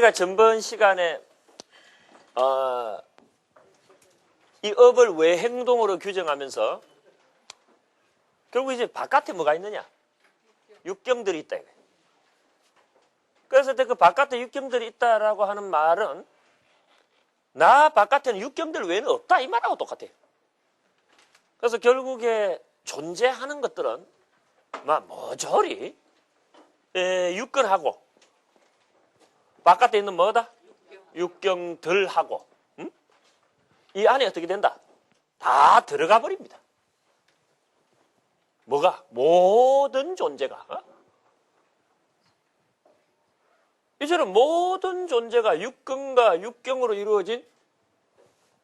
우리가 전번 시간에 이 업을 외행동으로 규정하면서 결국 이제 바깥에 뭐가 있느냐? 육경들이 있다. 그래서 그 바깥에 육경들이 있다라고 하는 말은 나 바깥에는 육경들 외에는 없다 이 말하고 똑같아요. 그래서 결국에 존재하는 것들은 모조리 육근하고 바깥에 있는 뭐다? 육경들하고 이 안에 어떻게 된다? 다 들어가 버립니다. 뭐가? 모든 존재가. 이처럼 모든 존재가 육근과 육경으로 이루어진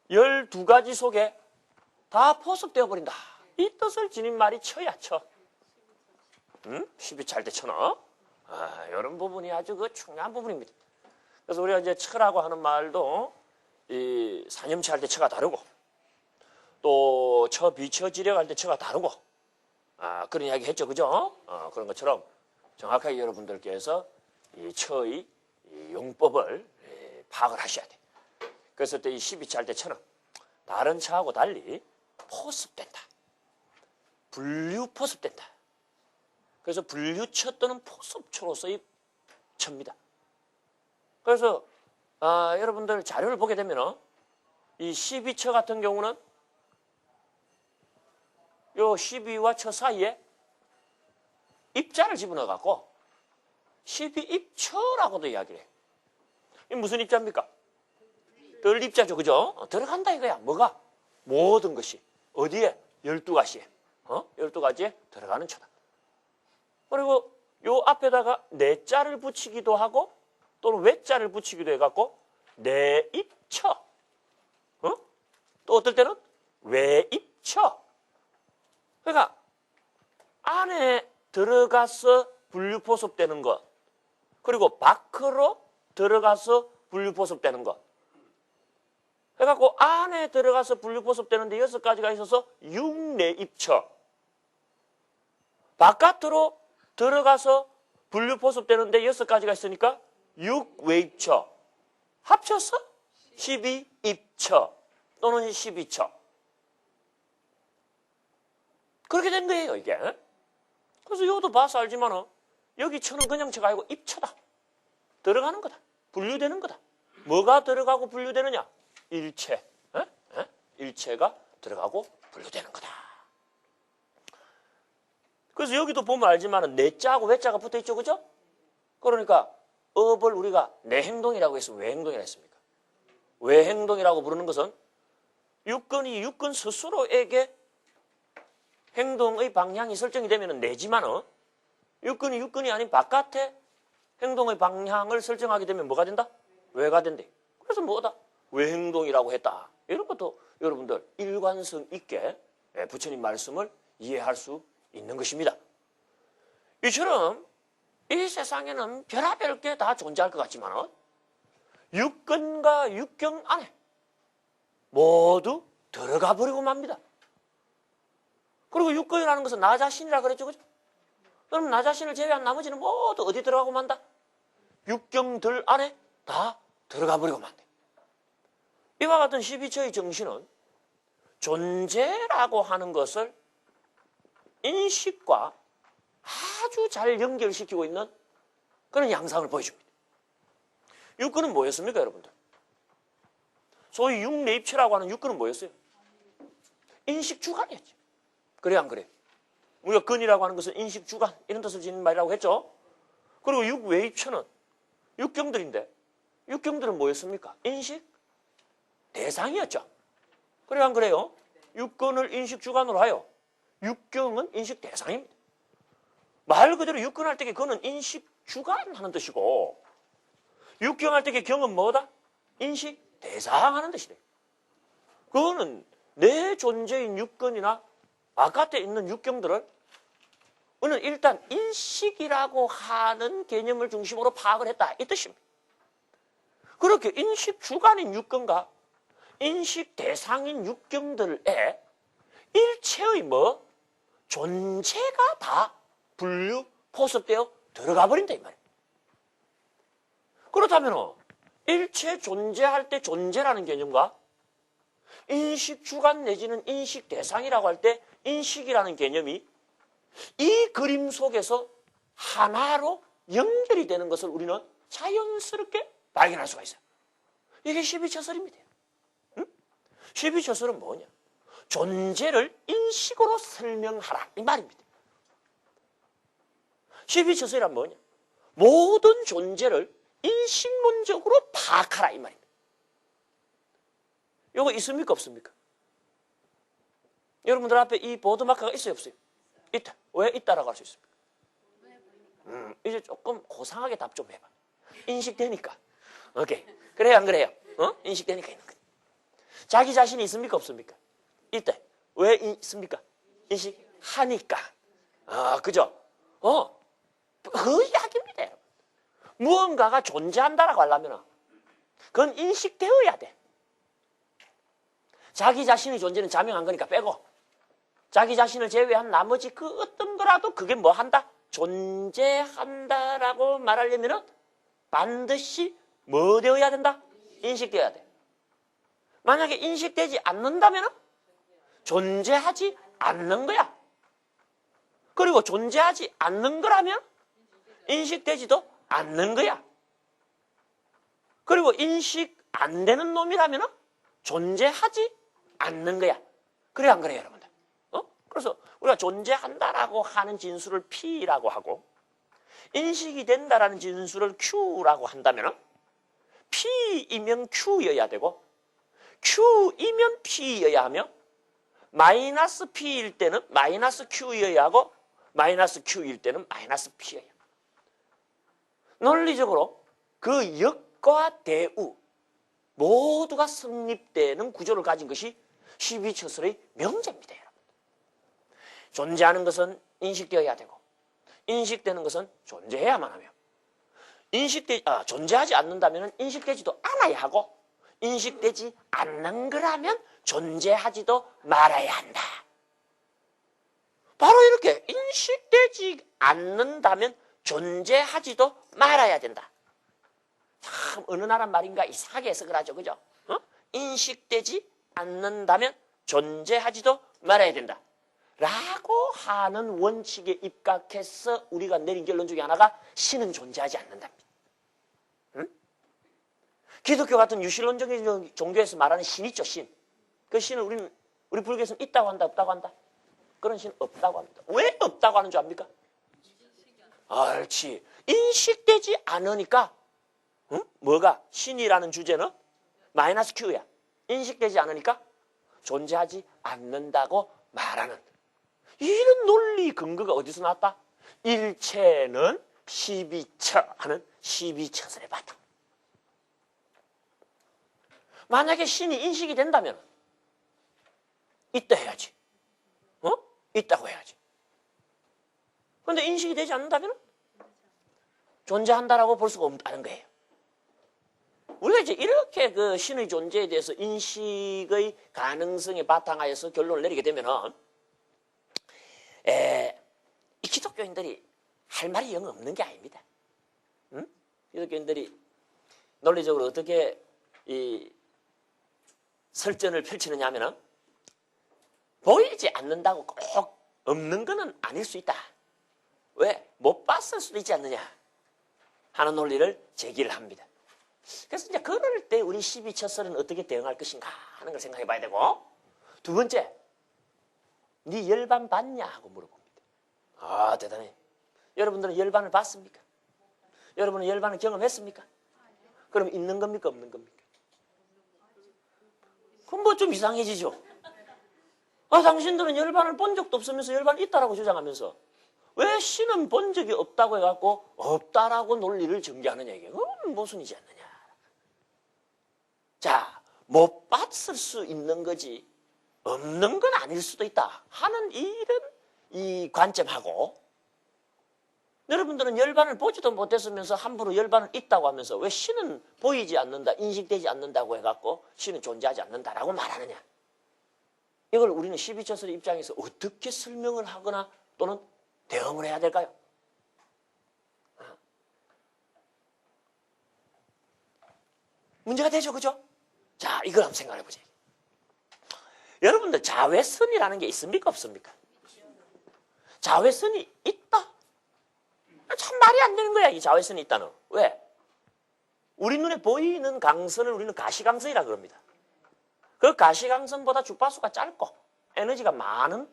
12가지 속에 다 포섭되어 버린다. 이 뜻을 지닌 말이 처야, 처. 12차 할 때 처너. 이런 부분이 아주 중요한 부분입니다. 그래서 우리가 이제 처라고 하는 말도 이 산염차 할 때 처가 다르고 또 처, 비처, 지력 할 때 처가 다르고 그런 이야기 했죠. 그죠? 그런 것처럼 정확하게 여러분들께서 이 처의 이 용법을 파악을 하셔야 돼. 그래서 이 12차 할 때 처는 다른 처하고 달리 포습된다. 분류 포습된다. 그래서 분류처 또는 포섭처로서의 처입니다. 그래서 여러분들 자료를 보게 되면 이 12처 같은 경우는 요 12와 처 사이에 입자를 집어넣어 갖고 12입처라고도 이야기를 해요. 이 무슨 입자입니까? 들입자죠. 그죠? 들어간다 이거야. 뭐가? 모든 것이. 어디에? 12가지에. 12가지에 들어가는 처다. 그리고 요 앞에다가 내자를 붙이기도 하고 또는 외자를 붙이기도 해갖고 내입처. 또 어떨 때는 외입처. 그러니까 안에 들어가서 분류포섭되는 것 그리고 밖으로 들어가서 분류포섭되는 것. 그래갖고 안에 들어가서 분류포섭되는데 6가지가 있어서 육내입처. 바깥으로 들어가서 분류포섭되는데 6가지가 있으니까 육외입처. 합쳐서 12입처 또는 12처. 그렇게 된 거예요, 이게. 그래서 이것도 봐서 알지만은 여기 처는 그냥 처가 아니고 입처다. 들어가는 거다. 분류되는 거다. 뭐가 들어가고 분류되느냐? 일체. 일체가 들어가고 분류되는 거다. 그래서 여기도 보면 알지만은 내자하고 외자가 붙어 있죠, 그죠? 그러니까 업을 우리가 내행동이라고 해서 외행동이라 했습니까? 외행동이라고 부르는 것은 육근이 육근 스스로에게 행동의 방향이 설정이 되면 내지만은 육근이 육근이 아닌 바깥에 행동의 방향을 설정하게 되면 뭐가 된다? 외가 된대. 그래서 뭐다? 외행동이라고 했다. 이런 것도 여러분들 일관성 있게 부처님 말씀을 이해할 수 있는 것입니다. 이처럼 이 세상에는 별의별 게 다 존재할 것 같지만 육근과 육경 안에 모두 들어가 버리고 맙니다. 그리고 육근이라는 것은 나 자신이라 그랬죠. 그죠? 그럼 나 자신을 제외한 나머지는 모두 어디 들어가고 만다? 육경들 안에 다 들어가 버리고 만다. 이와 같은 12처의 정신은 존재라고 하는 것을 인식과 아주 잘 연결시키고 있는 그런 양상을 보여줍니다. 육근은 뭐였습니까, 여러분들? 소위 육내입체라고 하는 육근은 뭐였어요? 인식주관이었죠. 그래, 안 그래? 우리가 근이라고 하는 것은 인식주관, 이런 뜻을 지닌 말이라고 했죠. 그리고 육외입체는 육경들인데, 육경들은 뭐였습니까? 인식 대상이었죠. 그래, 안 그래요? 육근을 인식주관으로 하여 육경은 인식 대상입니다. 말 그대로 육근할 때 그는 인식주관 하는 뜻이고 육경할 때 경은 뭐다? 인식 대상 하는 뜻이래. 그거는 내 존재인 육근이나 바깥에 있는 육경들을 우리는 일단 인식이라고 하는 개념을 중심으로 파악을 했다. 이 뜻입니다. 그렇게 인식주관인 육근과 인식 대상인 육경들의 일체의 존재가 다 분류, 포섭되어 들어가 버린다 이 말이에요. 그렇다면 일체 존재할 때 존재라는 개념과 인식주관 내지는 인식대상이라고 할 때 인식이라는 개념이 이 그림 속에서 하나로 연결이 되는 것을 우리는 자연스럽게 발견할 수가 있어요. 이게 12처설입니다. 응? 12처설은 뭐냐? 존재를 인식으로 설명하라 이 말입니다. 12처설이란 뭐냐? 모든 존재를 인식론적으로 파악하라 이 말입니다. 이거 있습니까 없습니까? 여러분들 앞에 이 보드마커가 있어요 없어요? 있다. 왜 있다라고 할 수 있습니까? 이제 조금 고상하게 답 좀 해봐. 인식되니까. 오케이. 그래요 안 그래요? 인식되니까 있는 거예요. 자기 자신이 있습니까 없습니까? 있다. 왜 있습니까? 인식하니까. 그죠? 그 이야기입니다. 여러분. 무언가가 존재한다라고 하려면 그건 인식되어야 돼. 자기 자신의 존재는 자명한 거니까 빼고 자기 자신을 제외한 나머지 그 어떤 거라도 그게 뭐 한다? 존재한다라고 말하려면 반드시 뭐 되어야 된다? 인식되어야 돼. 만약에 인식되지 않는다면 존재하지 않는 거야. 그리고 존재하지 않는 거라면 인식되지도 않는 거야. 그리고 인식 안 되는 놈이라면 존재하지 않는 거야. 그래 안 그래요 여러분들? 그래서 우리가 존재한다라고 하는 진술을 P라고 하고 인식이 된다라는 진술을 Q라고 한다면 P이면 Q여야 되고 Q이면 P여야 하며 마이너스 P일 때는 마이너스 Q여야 하고 마이너스 Q일 때는 마이너스 P여야. 논리적으로 그 역과 대우 모두가 성립되는 구조를 가진 것이 12처설의 명제입니다. 여러분. 존재하는 것은 인식되어야 되고 인식되는 것은 존재해야만 하며 존재하지 않는다면 인식되지도 않아야 하고 인식되지 않는 거라면 존재하지도 말아야 한다. 바로 이렇게 인식되지 않는다면 존재하지도 말아야 된다. 참 어느 나라 말인가 이상하게 해석을 하죠. 그죠? 인식되지 않는다면 존재하지도 말아야 된다. 라고 하는 원칙에 입각해서 우리가 내린 결론 중에 하나가 신은 존재하지 않는답니다. 기독교 같은 유실론적인 종교에서 말하는 신 있죠, 신. 그 신은 우리 불교에서는 있다고 한다, 없다고 한다? 그런 신 없다고 합니다. 왜 없다고 하는 줄 압니까? 옳지. 인식되지 않으니까, 뭐가? 신이라는 주제는 마이너스 Q야. 인식되지 않으니까 존재하지 않는다고 말하는. 이런 논리 근거가 어디서 나왔다? 일체는 12처 하는 12처설의 바탕. 만약에 신이 인식이 된다면 있다 해야지. 있다고 해야지. 그런데 인식이 되지 않는다면 존재한다라고 볼 수가 없다는 거예요. 우리가 이제 이렇게 그 신의 존재에 대해서 인식의 가능성에 바탕하여서 결론을 내리게 되면은 이 기독교인들이 할 말이 영 없는 게 아닙니다. 기독교인들이 논리적으로 어떻게 이 설전을 펼치느냐 하면은 보이지 않는다고 꼭 없는 거는 아닐 수 있다. 왜? 못 봤을 수도 있지 않느냐 하는 논리를 제기를 합니다. 그래서 이제 그럴 때 우리 12처설은 어떻게 대응할 것인가 하는 걸 생각해 봐야 되고, 두 번째, 네 열반 봤냐 하고 물어봅니다. 대단해. 여러분들은 열반을 봤습니까? 여러분은 열반을 경험했습니까? 그럼 있는 겁니까 없는 겁니까? 그럼 뭐 좀 이상해지죠. 당신들은 열반을 본 적도 없으면서 열반이 있다라고 주장하면서 왜 신은 본 적이 없다고 해갖고 없다라고 논리를 전개하느냐 이게 그건 모순이지 않느냐. 자, 못 봤을 수 있는 거지 없는 건 아닐 수도 있다 하는 이런 이 관점하고, 여러분들은 열반을 보지도 못했으면서 함부로 열반은 있다고 하면서 왜 신은 보이지 않는다, 인식되지 않는다고 해갖고 신은 존재하지 않는다라고 말하느냐. 이걸 우리는 12처설의 입장에서 어떻게 설명을 하거나 또는 대응을 해야 될까요? 문제가 되죠, 그죠? 자, 이걸 한번 생각해 보세요. 여러분들 자외선이라는 게 있습니까, 없습니까? 자외선이 있다? 참 말이 안 되는 거야, 이 자외선이 있다는. 왜? 우리 눈에 보이는 강선을 우리는 가시강선이라 그럽니다. 그 가시강선보다 주파수가 짧고 에너지가 많은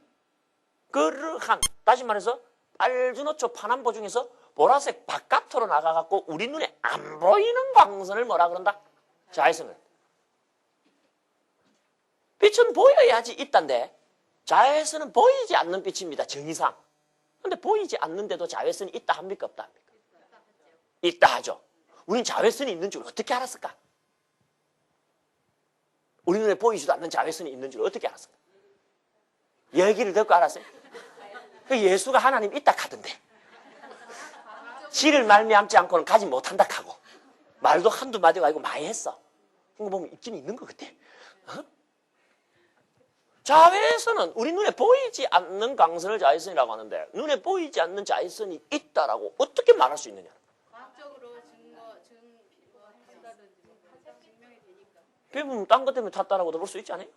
그러한, 다시 말해서 빨주노초 파남보 중에서 보라색 바깥으로 나가갖고 우리 눈에 안 보이는 광선을 뭐라 그런다? 자외선을. 빛은 보여야지 있단데 자외선은 보이지 않는 빛입니다. 정의상. 근데 보이지 않는데도 자외선이 있다 합니까? 없다 합니까? 있다 하죠. 우린 자외선이 있는 줄 어떻게 알았을까? 우리 눈에 보이지도 않는 자외선이 있는 줄 어떻게 알았을까? 얘기를 듣고 알았어요. 그 예수가 하나님 있다 하던데 씨를 말미암지 않고는 가지 못한다 하고 말도 한두 마디가 아니고 많이 했어. 그거 보면 있긴 있는 거 같아. 어? 자외선은 우리 눈에 보이지 않는 강선을 자외선이라고 하는데 눈에 보이지 않는 자외선이 있다라고 어떻게 말할 수 있느냐? 과학적으로 증명한다든지 증명이 되니까. 피부는 딴 것 때문에 탔다라고도 볼 수 있지 않아요?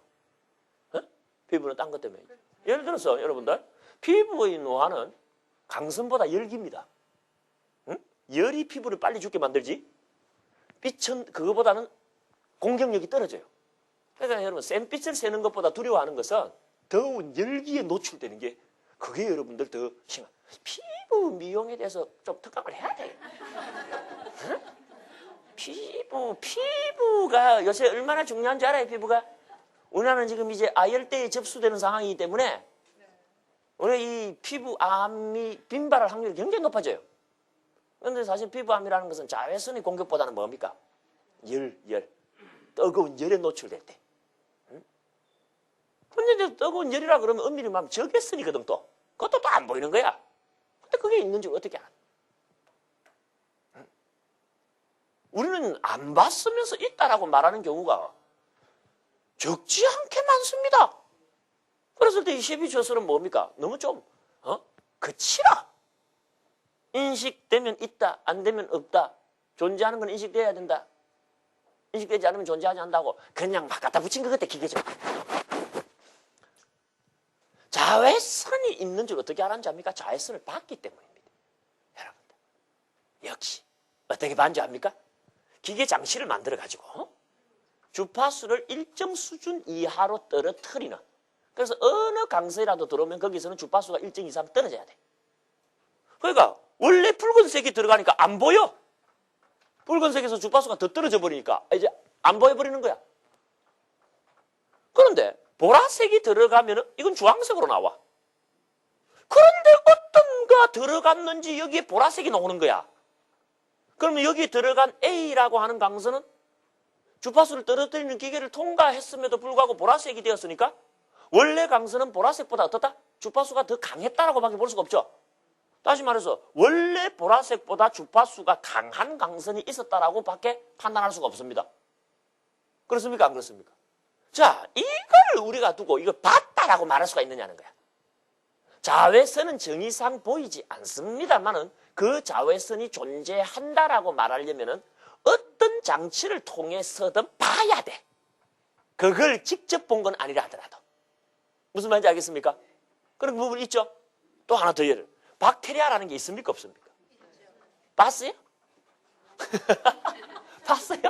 어? 피부는 딴 것 때문에. 예를 들어서 여러분들 피부의 노화는 강선보다 열기입니다. 응? 열이 피부를 빨리 죽게 만들지 빛은 그거보다는 공격력이 떨어져요. 그러니까 여러분 센빛을 쐬는 것보다 두려워하는 것은 더운 열기에 노출되는 게 그게 여러분들 더 심한. 피부 미용에 대해서 좀 특강을 해야 돼요. 응? 피부가 요새 얼마나 중요한지 알아요, 피부가? 우리나라는 지금 이제 아열대에 접수되는 상황이기 때문에 우리 이 피부암이 빈발할 확률이 굉장히 높아져요. 그런데 사실 피부암이라는 것은 자외선의 공격보다는 뭡니까? 열. 뜨거운 열에 노출될 때. 응? 근데 이제 뜨거운 열이라 그러면 엄밀히 말하면 적외선이거든 또. 그것도 또 안 보이는 거야. 근데 그게 있는 줄 어떻게 알아? 응? 우리는 안 봤으면서 있다라고 말하는 경우가 적지 않게 많습니다. 그랬을 때 이 시비저설은 뭡니까? 너무 좀 그치라. 인식되면 있다, 안 되면 없다. 존재하는 건 인식돼야 된다. 인식되지 않으면 존재하지 않는다고 그냥 막 갖다 붙인 것 같아, 기계적으로. 자외선이 있는 줄 어떻게 알았는지 압니까? 자외선을 봤기 때문입니다. 여러분들. 역시 어떻게 봤는지 압니까? 기계 장치를 만들어가지고 주파수를 일정 수준 이하로 떨어뜨리는, 그래서 어느 강선이라도 들어오면 거기서는 주파수가 일정 이상 떨어져야 돼. 그러니까 원래 붉은색이 들어가니까 안 보여. 붉은색에서 주파수가 더 떨어져 버리니까 이제 안 보여버리는 거야. 그런데 보라색이 들어가면 이건 주황색으로 나와. 그런데 어떤 거 들어갔는지 여기에 보라색이 나오는 거야. 그러면 여기 들어간 A라고 하는 강선은 주파수를 떨어뜨리는 기계를 통과했음에도 불구하고 보라색이 되었으니까 원래 강선은 보라색보다 어떻다? 주파수가 더 강했다라고밖에 볼 수가 없죠. 다시 말해서 원래 보라색보다 주파수가 강한 강선이 있었다라고 밖에 판단할 수가 없습니다. 그렇습니까? 안 그렇습니까? 자, 이걸 우리가 두고 이걸 봤다라고 말할 수가 있느냐는 거야. 자외선은 정의상 보이지 않습니다만은 그 자외선이 존재한다라고 말하려면은 어떤 장치를 통해서든 봐야 돼. 그걸 직접 본 건 아니라 하더라도. 무슨 말인지 알겠습니까? 그런 부분 있죠? 또 하나 더 예를. 박테리아라는 게 있습니까? 없습니까? 봤어요? 봤어요?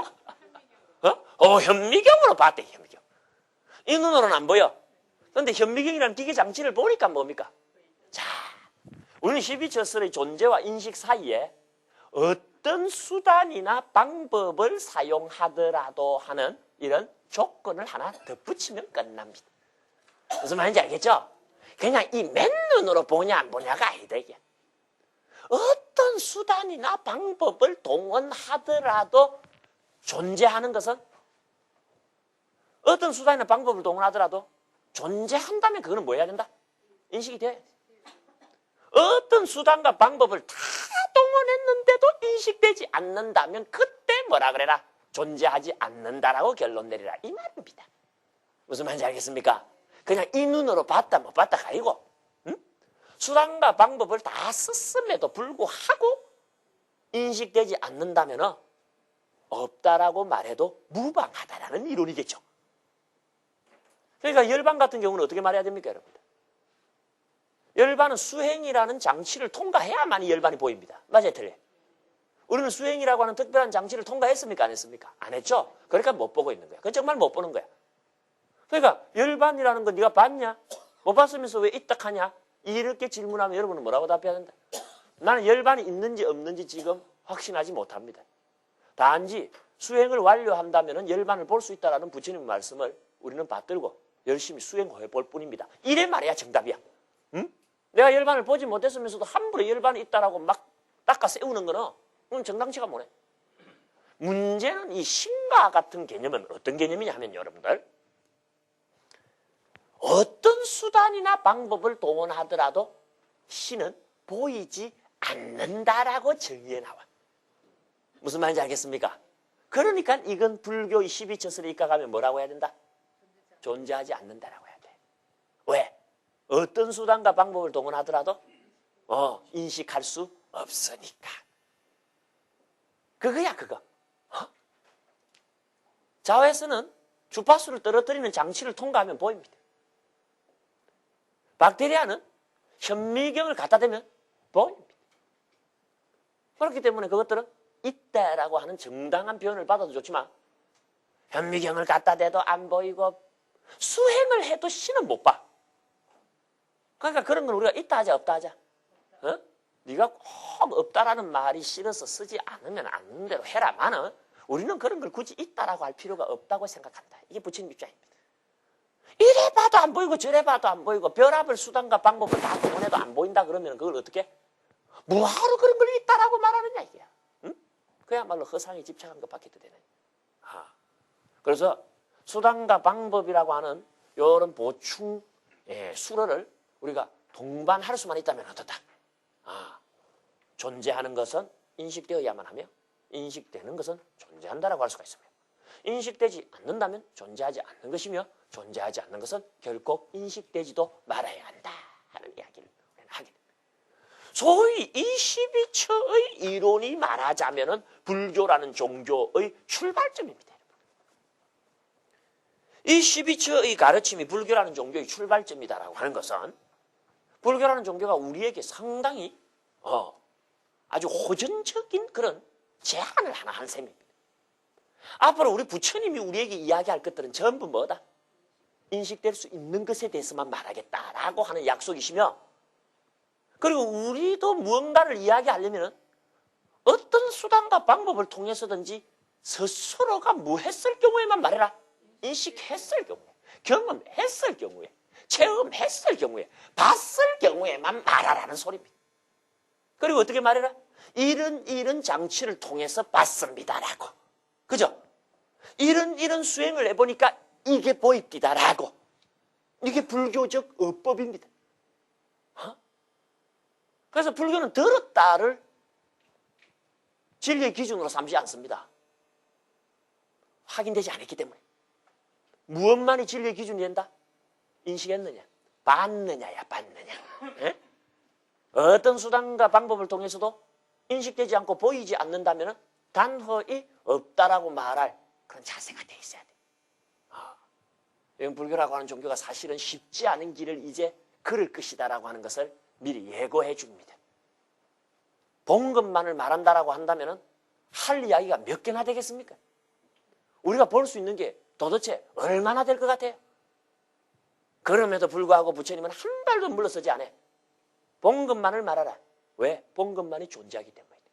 현미경으로 봤대, 현미경. 이 눈으로는 안 보여. 그런데 현미경이라는 기계 장치를 보니까 뭡니까? 자, 우리는 시비처설의 존재와 인식 사이에 어떤 수단이나 방법을 사용하더라도 하는 이런 조건을 하나 덧붙이면 끝납니다. 무슨 말인지 알겠죠? 그냥 이 맨눈으로 보냐 안 보냐가 아니다, 이게. 어떤 수단이나 방법을 동원하더라도 존재하는 것은 어떤 수단이나 방법을 동원하더라도 존재한다면 그거는 뭐 해야 된다? 인식이 돼야 돼. 어떤 수단과 방법을 다 동원했는데도 인식되지 않는다면 그때 뭐라 그래라? 존재하지 않는다라고 결론 내리라. 이 말입니다. 무슨 말인지 알겠습니까? 그냥 이 눈으로 봤다 못 봤다가 아니고 수단과 방법을 다 썼음에도 불구하고 인식되지 않는다면 없다라고 말해도 무방하다라는 이론이겠죠. 그러니까 열반 같은 경우는 어떻게 말해야 됩니까, 여러분? 열반은 수행이라는 장치를 통과해야만 이 열반이 보입니다. 맞아요, 틀려요? 우리는 수행이라고 하는 특별한 장치를 통과했습니까, 안 했습니까? 안 했죠? 그러니까 못 보고 있는 거야. 그건 정말 못 보는 거야. 그러니까 열반이라는 건 네가 봤냐? 못 봤으면서 왜 이딱하냐? 이렇게 질문하면 여러분은 뭐라고 답해야 된다? 나는 열반이 있는지 없는지 지금 확신하지 못합니다. 단지 수행을 완료한다면 열반을 볼 수 있다는 부처님의 말씀을 우리는 받들고 열심히 수행해 볼 뿐입니다. 이래 말해야 정답이야. 응? 내가 열반을 보지 못했으면서도 함부로 열반이 있다라고 막 닦아 세우는 거는 그건 정당치가 뭐네. 문제는 이 신과 같은 개념은 어떤 개념이냐 하면 여러분들 어떤 수단이나 방법을 동원하더라도 신은 보이지 않는다라고 정의해 나와. 무슨 말인지 알겠습니까? 그러니까 이건 불교의 12처설에 입각하면 뭐라고 해야 된다? 존재하지 않는다라고 해야 돼. 왜? 어떤 수단과 방법을 동원하더라도 인식할 수 없으니까. 그거야 그거. 자외선은 주파수를 떨어뜨리는 장치를 통과하면 보입니다. 박테리아는 현미경을 갖다 대면 보입니다. 그렇기 때문에 그것들은 있다라고 하는 정당한 표현을 받아도 좋지만 현미경을 갖다 대도 안 보이고 수행을 해도 신은 못 봐. 그러니까 그런 건 우리가 있다 하자 없다 하자. 네가 꼭 없다라는 말이 싫어서 쓰지 않으면 않는 대로 해라마는 우리는 그런 걸 굳이 있다라고 할 필요가 없다고 생각한다. 이게 부처님 입장입니다. 이래 봐도 안 보이고 저래 봐도 안 보이고 별합을 수단과 방법을 다 동원해도 안 보인다 그러면 그걸 어떻게? 뭐하러 그런 걸 있다라고 말하느냐 이게야. 응? 그야말로 허상에 집착한 것밖에 더 되네. 그래서 수단과 방법이라고 하는 이런 보충 수로를 우리가 동반할 수만 있다면 어떻다? 존재하는 것은 인식되어야만 하며 인식되는 것은 존재한다라고 할 수가 있습니다. 인식되지 않는다면 존재하지 않는 것이며 존재하지 않는 것은 결코 인식되지도 말아야 한다 하는 이야기를 하게 됩니다. 소위 이 12처의 이론이 말하자면 불교라는 종교의 출발점입니다. 이 12처의 가르침이 불교라는 종교의 출발점이다라고 하는 것은 불교라는 종교가 우리에게 상당히 아주 호전적인 그런 제안을 하나 한 셈입니다. 앞으로 우리 부처님이 우리에게 이야기할 것들은 전부 뭐다? 인식될 수 있는 것에 대해서만 말하겠다라고 하는 약속이시며 그리고 우리도 무언가를 이야기하려면 어떤 수단과 방법을 통해서든지 스스로가 무했을 경우에만 말해라. 인식했을 경우에, 경험했을 경우에, 체험했을 경우에, 봤을 경우에만 말하라는 소리입니다. 그리고 어떻게 말해라? 이런 장치를 통해서 봤습니다라고. 그죠? 이런 수행을 해보니까 이게 보입니다라고. 이게 불교적 어법입니다. 그래서 불교는 들었다를 진리의 기준으로 삼지 않습니다. 확인되지 않았기 때문에. 무엇만이 진리의 기준이 된다? 인식했느냐, 봤느냐야, 봤느냐. 에? 어떤 수단과 방법을 통해서도 인식되지 않고 보이지 않는다면 단호히 없다라고 말할 그런 자세가 돼 있어야 돼. 이건 불교라고 하는 종교가 사실은 쉽지 않은 길을 이제 걸을 것이다라고 하는 것을 미리 예고해 줍니다. 본 것만을 말한다라고 한다면 할 이야기가 몇 개나 되겠습니까? 우리가 볼 수 있는 게 도대체 얼마나 될 것 같아요? 그럼에도 불구하고 부처님은 한 발도 물러서지 않아. 본 것만을 말하라. 왜? 본 것만이 존재하기 때문이다.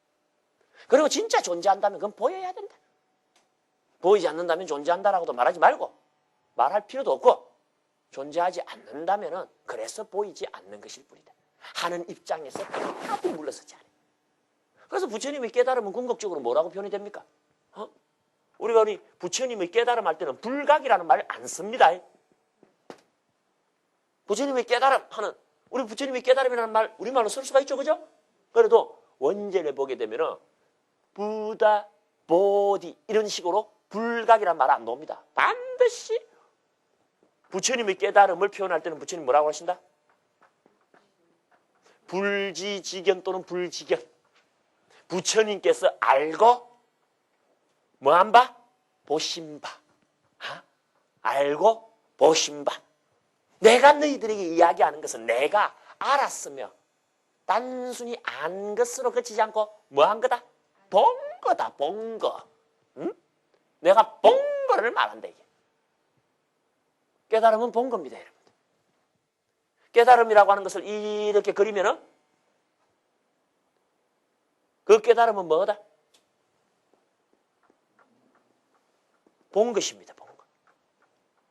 그리고 진짜 존재한다면 그건 보여야 된다. 보이지 않는다면 존재한다라고도 말하지 말고 말할 필요도 없고 존재하지 않는다면 그래서 보이지 않는 것일 뿐이다 하는 입장에서 하나도 물러서지 않아. 그래서 부처님의 깨달음은 궁극적으로 뭐라고 표현이 됩니까? 우리가 우리 부처님의 깨달음 할 때는 불각이라는 말을 안 씁니다. 부처님의 깨달음 하는 우리 부처님의 깨달음이라는 말 우리말로 쓸 수가 있죠, 그죠? 그래도 원제를 보게 되면은 부다, 보디 이런 식으로 불각이라는 말 안 나옵니다. 반드시 부처님의 깨달음을 표현할 때는 부처님 뭐라고 하신다? 불지지견 또는 불지견. 부처님께서 알고 뭐 안 봐? 보심 봐. 알고 보심 봐. 내가 너희들에게 이야기하는 것은 내가 알았으며 단순히 안 것으로 그치지 않고 뭐 한 거다? 본 거다. 본 거. 응? 내가 본 거를 말한다 이게. 깨달음은 본 겁니다, 여러분. 깨달음이라고 하는 것을 이렇게 그리면은 그 깨달음은 뭐다? 본 것입니다. 본 것.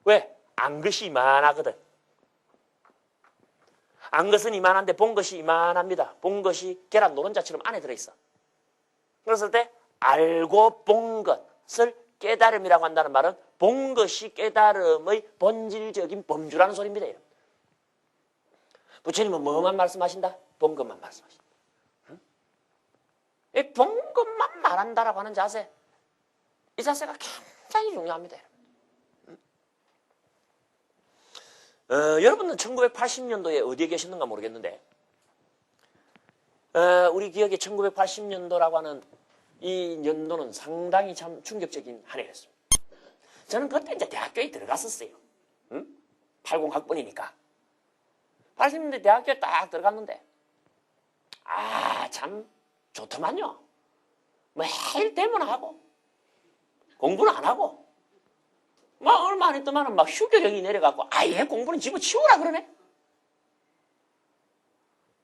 왜? 안 것이 이만하거든. 안 것은 이만한데 본 것이 이만합니다. 본 것이 계란 노른자처럼 안에 들어있어. 그랬을 때 알고 본 것을 깨달음이라고 한다는 말은 본 것이 깨달음의 본질적인 범주라는 소리입니다. 여러분. 부처님은 뭐만 말씀하신다? 본 것만 말씀하신다. 응? 이 본 것만 말한다라고 하는 자세, 이 자세가 굉장히 중요합니다. 여러분은 1980년도에 어디에 계셨는가 모르겠는데 우리 기억에 1980년도라고 하는 이 연도는 상당히 참 충격적인 한 해였습니다. 저는 그때 이제 대학교에 들어갔었어요. 80학번이니까. 80년대 대학교에 딱 들어갔는데 참 좋더만요. 매일 대문하고 공부는 안 하고 막 얼마 안 했더만은 막 휴교령이 내려갖고 아예 공부는 집어치우라 그러네.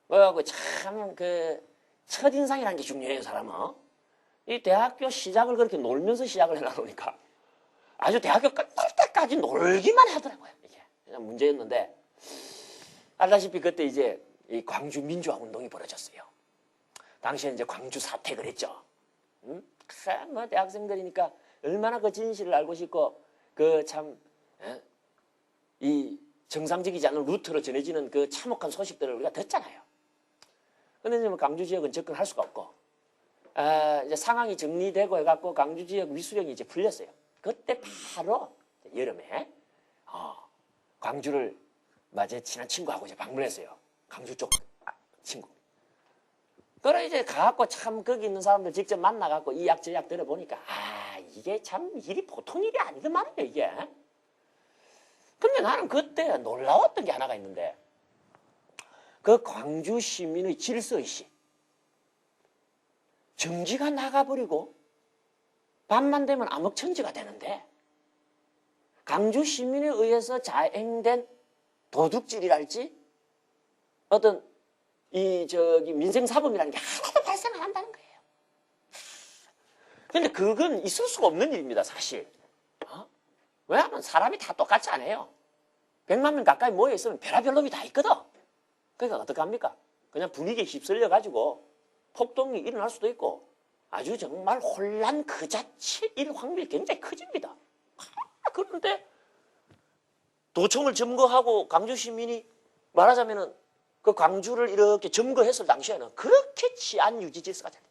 그래갖고 참 첫인상이라는 게 중요해요, 사람은. 이 대학교 시작을 그렇게 놀면서 시작을 해놔놓으니까 아주 대학교 끝날 때까지 놀기만 하더라고요. 이게 문제였는데 알다시피 그때 이제 이 광주 민주화 운동이 벌어졌어요. 당시에 이제 광주 사택을 했죠. 뭐 대학생들이니까 얼마나 그 진실을 알고 싶고 이 정상적이지 않은 루트로 전해지는 그 참혹한 소식들을 우리가 듣잖아요. 근데 이제 뭐 광주 지역은 접근할 수가 없고, 이제 상황이 정리되고 해갖고 광주 지역 위수령이 이제 풀렸어요. 그때 바로 여름에, 광주를 제 친한 친구하고 이제 방문했어요. 광주 쪽 친구. 그래 이제 가갖고 참 거기 있는 사람들 직접 만나갖고 이 약 저 약 들어보니까, 이게 참 일이 보통 일이 아니더만요 이게. 근데 나는 그때 놀라웠던 게 하나가 있는데, 그 광주 시민의 질서의식, 정지가 나가버리고 밤만 되면 암흑천지가 되는데 광주 시민에 의해서 자행된 도둑질이랄지 어떤 민생사범이라는 게 하나도 발생 안 한다는 거예요. 근데 그건 있을 수가 없는 일입니다, 사실. 왜냐하면 사람이 다 똑같지 않아요. 100만 명 가까이 모여있으면 별의별 놈이 다 있거든. 그러니까 어떡합니까? 그냥 분위기에 휩쓸려가지고 폭동이 일어날 수도 있고 아주 정말 혼란 그 자체일 확률이 굉장히 커집니다. 그런데 도청을 점거하고 광주 시민이 말하자면은 그 광주를 이렇게 점거했을 당시에는 그렇게 치안 유지 질서가 됐다.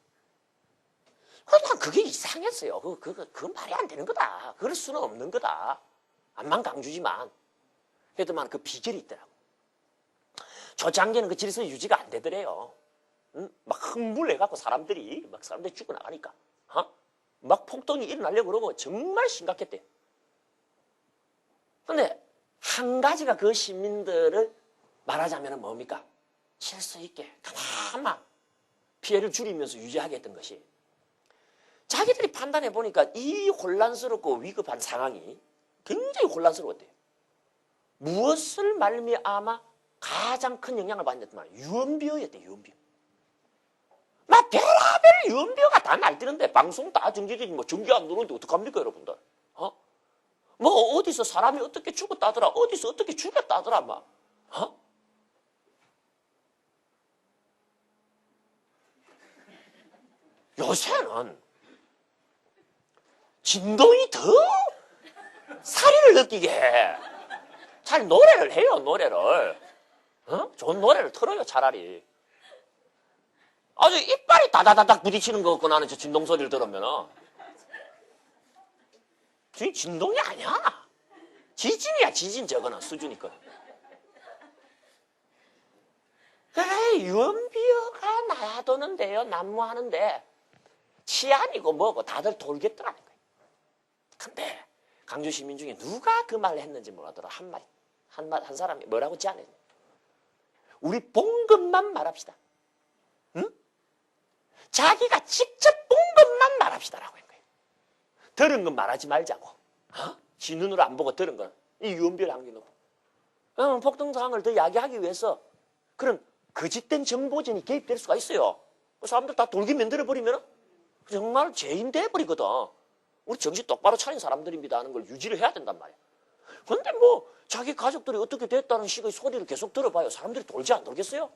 난 그게 이상했어요. 그건 말이 안 되는 거다. 그럴 수는 없는 거다. 암만 강주지만. 그래도만 그 비결이 있더라고. 초창기에는 그 질서 유지가 안 되더래요. 막 흥분해갖고 사람들이 죽어나가니까. 막 폭동이 일어나려고 그러고 정말 심각했대. 근데 한 가지가 그 시민들을 말하자면 뭡니까? 질서 있게 그나마 피해를 줄이면서 유지하게 했던 것이, 자기들이 판단해 보니까 이 혼란스럽고 위급한 상황이 굉장히 혼란스러웠대요. 무엇을 말미암아 가장 큰 영향을 받는데 유언비어였대. 유언비어. 막 별의별 유언비어가 다 날뛰는데 방송 다 정지되지 뭐 전기 안 누르는데 어떡합니까 여러분들? 뭐 어디서 사람이 어떻게 죽었다더라, 어디서 어떻게 죽였다더라 막. 요새는 진동이 더 사리를 느끼게 해. 차라리 노래를 해요, 노래를. 좋은 노래를 틀어요, 차라리. 아주 이빨이 다다다닥 부딪히는 거 같고 나는 저 진동 소리를 들으면은. 진동이 아니야. 지진이야, 지진 저거는, 수준이 거. 그래, 유언비어가 놔두는데요, 난무하는데 치안이고 뭐고 다들 돌겠더라는 거예요. 근데 강주 시민 중에 누가 그 말을 했는지 몰라더라. 한 사람이 뭐라고 제안했냐. 우리 본 것만 말합시다. 응? 자기가 직접 본 것만 말합시다라고 한 거예요. 들은 건 말하지 말자고. 지 눈으로 안 보고 들은 건 이 유언비어를 남겨놓고. 그러면 폭동 상황을 더 야기하기 위해서 그런 거짓된 정보전이 개입될 수가 있어요. 사람들 다 돌기 만들어버리면 정말 죄인 돼버리거든. 우리 정신 똑바로 차린 사람들입니다 하는 걸 유지를 해야 된단 말이야. 근데 뭐 자기 가족들이 어떻게 됐다는 식의 소리를 계속 들어봐요. 사람들이 돌지 안 돌겠어요?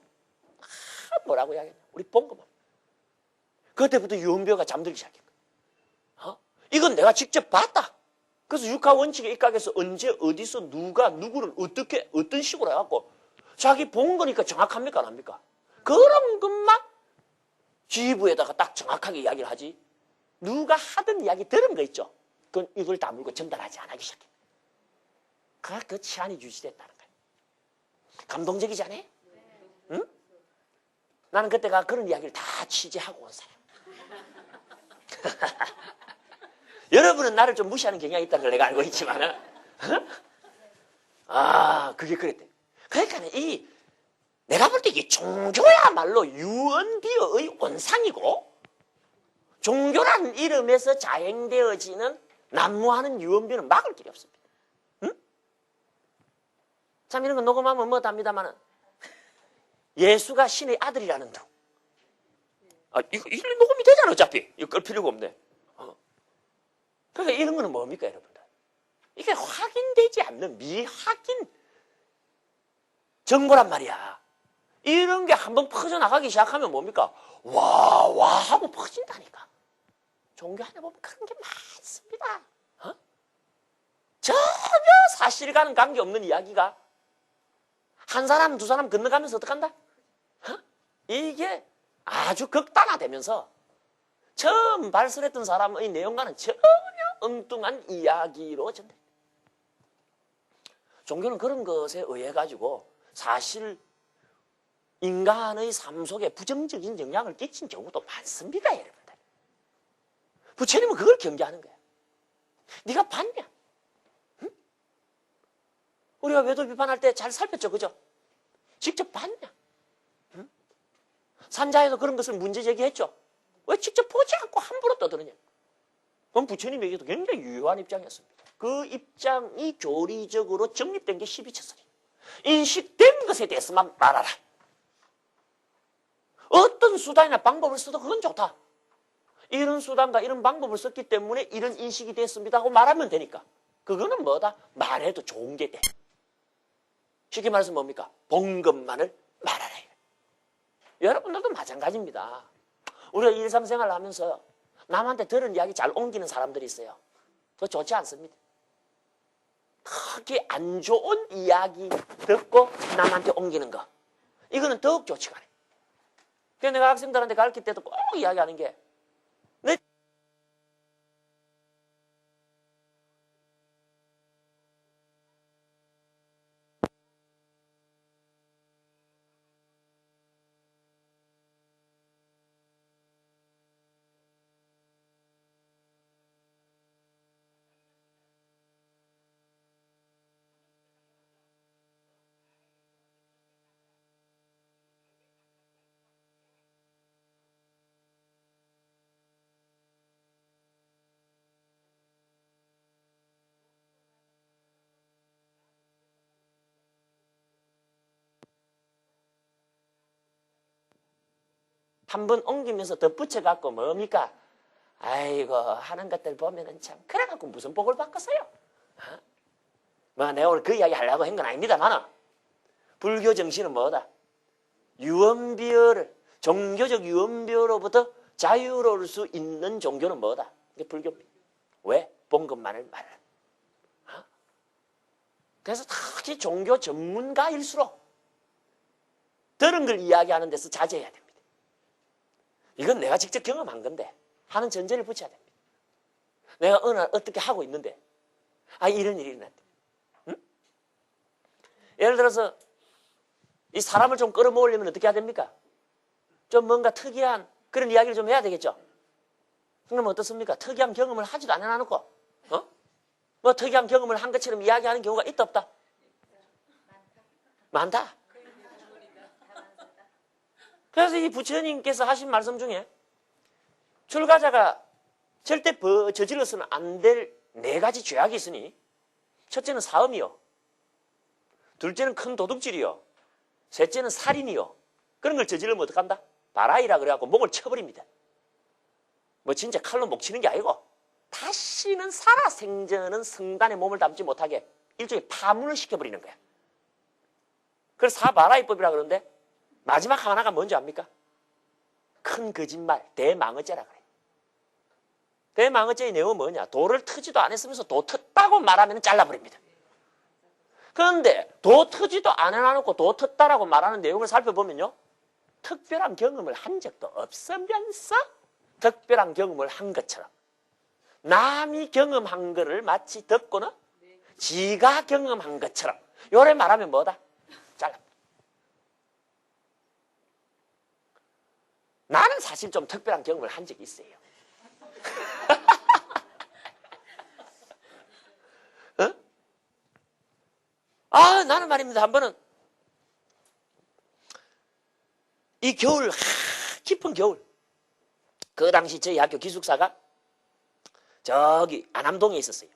뭐라고 해야겠냐. 우리 본 것만. 그때부터 유언비어가 잠들기 시작한 거야. 이건 내가 직접 봤다. 그래서 육하 원칙에 입각해서 언제 어디서 누가 누구를 어떻게 어떤 식으로 해갖고 자기 본 거니까 정확합니까 안 합니까? 그런 것만 지휘부에다가 딱 정확하게 이야기를 하지. 누가 하던 이야기 들은 거 있죠. 그건 이걸 다물고 전달하지 않기 시작해. 그 치안이 유지됐다는 거야. 감동적이지 않아? 응? 나는 그때가 그런 이야기를 다 취재하고 온 사람. 여러분은 나를 좀 무시하는 경향이 있다는 걸 내가 알고 있지만은, 그게 그랬대. 그러니까 내가 볼 때 이게 종교야말로 유언비어의 원상이고, 종교라는 이름에서 자행되어지는 난무하는 유언비어는 막을 길이 없습니다. 응? 참 이런 거 녹음하면 뭐답니다만은 예수가 신의 아들이라는 둥. 이거 녹음이 되잖아 어차피. 이거 끌 필요가 없네. 그러니까 이런 거는 뭡니까 여러분들? 이게 확인되지 않는 미확인 정보란 말이야. 이런 게 한번 퍼져나가기 시작하면 뭡니까? 와 하고 퍼진다니까. 종교 안에 보면 그런 게 많습니다. 전혀 사실과는 관계없는 이야기가 한 사람 두 사람 건너가면서 어떡한다? 이게 아주 극단화되면서 처음 발설했던 사람의 내용과는 전혀 엉뚱한 이야기로 전돼. 종교는 그런 것에 의해 가지고 사실 인간의 삶 속에 부정적인 영향을 끼친 경우도 많습니다, 여러분들. 부처님은 그걸 경계하는 거야. 네가 봤냐? 응? 우리가 외도 비판할 때 잘 살폈죠, 그죠? 직접 봤냐? 응? 산자에서 그런 것을 문제 제기했죠. 왜 직접 보지 않고 함부로 떠드느냐? 그건 부처님에게도 굉장히 유효한 입장이었습니다. 그 입장이 교리적으로 정립된 게 12처설이에요. 인식된 것에 대해서만 말하라. 어떤 수단이나 방법을 써도 그건 좋다. 이런 수단과 이런 방법을 썼기 때문에 이런 인식이 됐습니다 하고 말하면 되니까. 그거는 뭐다? 말해도 좋은 게 돼. 쉽게 말해서 뭡니까? 본 것만을 말하라. 여러분들도 마찬가지입니다. 우리가 일상생활을 하면서 남한테 들은 이야기 잘 옮기는 사람들이 있어요. 그거 좋지 않습니다. 크게 안 좋은 이야기 듣고 남한테 옮기는 거. 이거는 더욱 좋지가 않아요. 그래서 내가 학생들한테 가르칠 때도 꼭 이야기하는 게 한번 옮기면서 덧붙여갖고 뭡니까? 아이고 하는 것들 보면은 참 그래갖고 무슨 복을 받겠어요? 뭐 내가 오늘 그 이야기 하려고 한 건 아닙니다만 불교 정신은 뭐다? 유언비어를 종교적 유언비어로부터 자유로울 수 있는 종교는 뭐다? 이게 불교입니다. 왜? 본 것만을 말하라. 그래서 특히 종교 전문가일수록 들은 걸 이야기하는 데서 자제해야 됩니다. 이건 내가 직접 경험한 건데 하는 전제를 붙여야 됩니다. 내가 어느 날 어떻게 하고 있는데 이런 일이 일어났대. 응? 예를 들어서 이 사람을 좀 끌어모으려면 어떻게 해야 됩니까? 좀 뭔가 특이한 그런 이야기를 좀 해야 되겠죠. 그럼 어떻습니까? 특이한 경험을 하지도 안 해놓고 뭐 특이한 경험을 한 것처럼 이야기하는 경우가 있다 없다? 많다. 그래서 이 부처님께서 하신 말씀 중에 출가자가 절대 저질러서는 안 될 4가지 죄악이 있으니 첫째는 사음이요, 둘째는 큰 도둑질이요, 셋째는 살인이요. 그런 걸 저지르면 어떡한다? 바라이라 그래갖고 목을 쳐버립니다. 뭐 진짜 칼로 목 치는 게 아니고 다시는 살아생전은 성단에 몸을 담지 못하게 일종의 파문을 시켜버리는 거야. 그래서 사바라이법이라 그러는데 마지막 하나가 뭔지 압니까? 큰 거짓말, 대망어죄라 그래. 대망어죄의 내용은 뭐냐? 도를 트지도 않았으면서 도 텄다고 말하면 잘라버립니다. 그런데 도 트지도 안 해놓고 도 텄다라고 말하는 내용을 살펴보면요, 특별한 경험을 한 적도 없으면서 특별한 경험을 한 것처럼 남이 경험한 거를 마치 듣고는 지가 경험한 것처럼 요래 말하면 뭐다? 잘라. 나는 사실 좀 특별한 경험을 한 적이 있어요. 어? 아, 나는 말입니다. 한 번은 이 겨울, 깊은 겨울, 그 당시 저희 학교 기숙사가 저기 안암동에 있었어요.